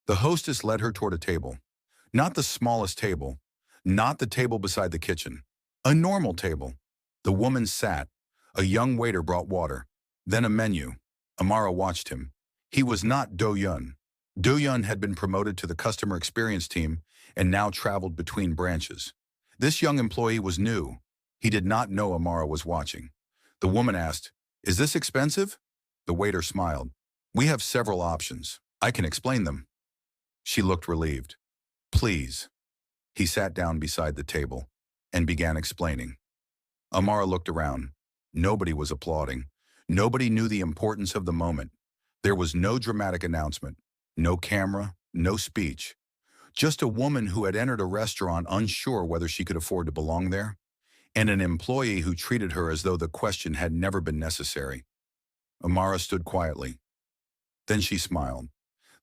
The hostess led her toward a table. Not the smallest table. Not the table beside the kitchen. A normal table. The woman sat. A young waiter brought water. Then a menu. Amara watched him. He was not Do-Yun. Do-Yun had been promoted to the customer experience team and now traveled between branches. This young employee was new. He did not know Amara was watching. The woman asked, "Is this expensive?" The waiter smiled. "We have several options. I can explain them." She looked relieved. "Please." He sat down beside the table and began explaining. Amara looked around. Nobody was applauding. Nobody knew the importance of the moment. There was no dramatic announcement, no camera, no speech. Just a woman who had entered a restaurant unsure whether she could afford to belong there, and an employee who treated her as though the question had never been necessary. Amara stood quietly. Then she smiled.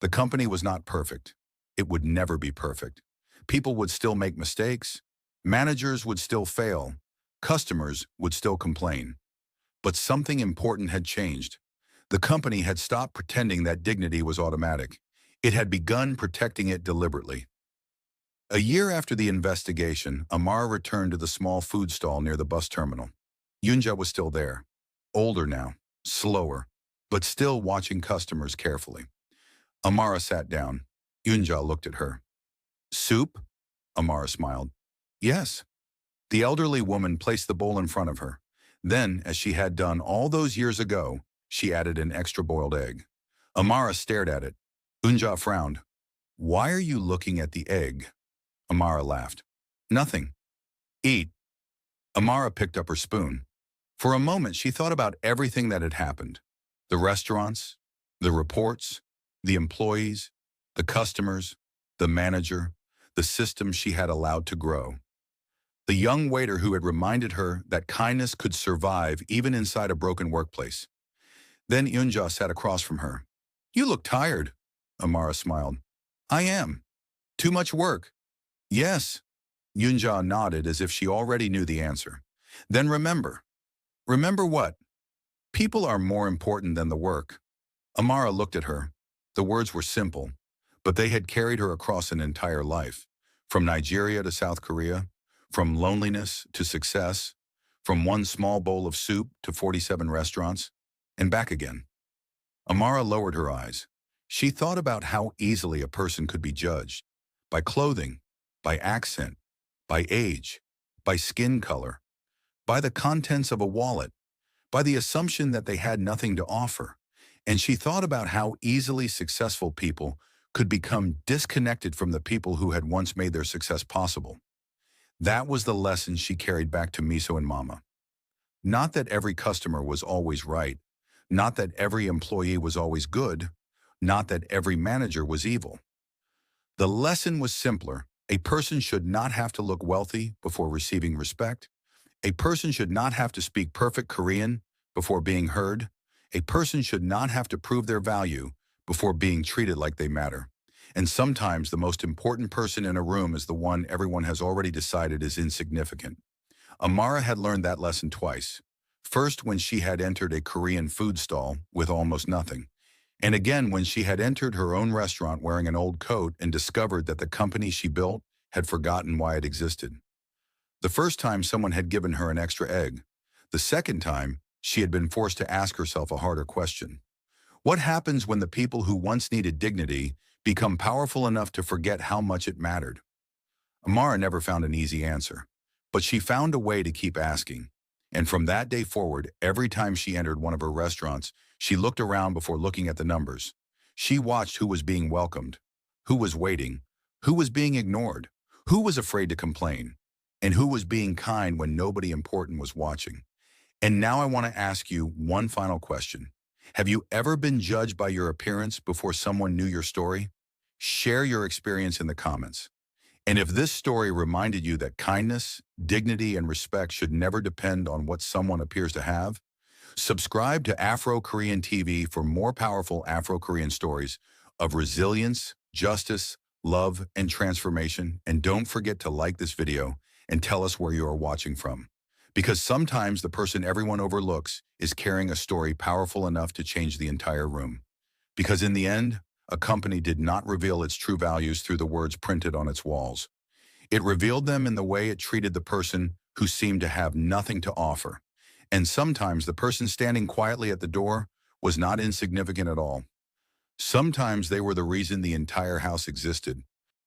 The company was not perfect. It would never be perfect. People would still make mistakes. Managers would still fail. Customers would still complain. But something important had changed. The company had stopped pretending that dignity was automatic. It had begun protecting it deliberately. A year after the investigation, Amara returned to the small food stall near the bus terminal. Yunja was still there. Older now, slower, but still watching customers carefully. Amara sat down. Yunja looked at her. "Soup?" Amara smiled. "Yes." The elderly woman placed the bowl in front of her. Then, as she had done all those years ago, she added an extra boiled egg. Amara stared at it. Yunja frowned. "Why are you looking at the egg?" Amara laughed. "Nothing. Eat." Amara picked up her spoon. For a moment, she thought about everything that had happened. The restaurants, the reports, the employees, the customers, the manager, the system she had allowed to grow. The young waiter who had reminded her that kindness could survive even inside a broken workplace. Then Yunja sat across from her. "You look tired." Amara smiled. "I am. Too much work." "Yes." Yunja nodded as if she already knew the answer. "Then remember." "Remember what?" "People are more important than the work." Amara looked at her. The words were simple, but they had carried her across an entire life. From Nigeria to South Korea, from loneliness to success, from one small bowl of soup to 47 restaurants, and back again. Amara lowered her eyes. She thought about how easily a person could be judged. By clothing, by accent, by age, by skin color, by the contents of a wallet, by the assumption that they had nothing to offer. And she thought about how easily successful people could become disconnected from the people who had once made their success possible. That was the lesson she carried back to Miso and Mama. Not that every customer was always right, not that every employee was always good, not that every manager was evil. The lesson was simpler. A person should not have to look wealthy before receiving respect. A person should not have to speak perfect Korean before being heard. A person should not have to prove their value before being treated like they matter. And sometimes the most important person in a room is the one everyone has already decided is insignificant. Amara had learned that lesson twice. First, when she had entered a Korean food stall with almost nothing, and again when she had entered her own restaurant wearing an old coat and discovered that the company she built had forgotten why it existed. The first time someone had given her an extra egg. The second time, she had been forced to ask herself a harder question. What happens when the people who once needed dignity become powerful enough to forget how much it mattered? Amara never found an easy answer, but she found a way to keep asking. And from that day forward, every time she entered one of her restaurants, she looked around before looking at the numbers. She watched who was being welcomed, who was waiting, who was being ignored, who was afraid to complain, and who was being kind when nobody important was watching. And now I want to ask you one final question. Have you ever been judged by your appearance before someone knew your story? Share your experience in the comments. And if this story reminded you that kindness, dignity, and respect should never depend on what someone appears to have, subscribe to Afro-Korean TV for more powerful Afro-Korean stories of resilience, justice, love, and transformation. And don't forget to like this video and tell us where you are watching from. Because sometimes the person everyone overlooks is carrying a story powerful enough to change the entire room. Because in the end, a company did not reveal its true values through the words printed on its walls. It revealed them in the way it treated the person who seemed to have nothing to offer. And sometimes the person standing quietly at the door was not insignificant at all. Sometimes they were the reason the entire house existed.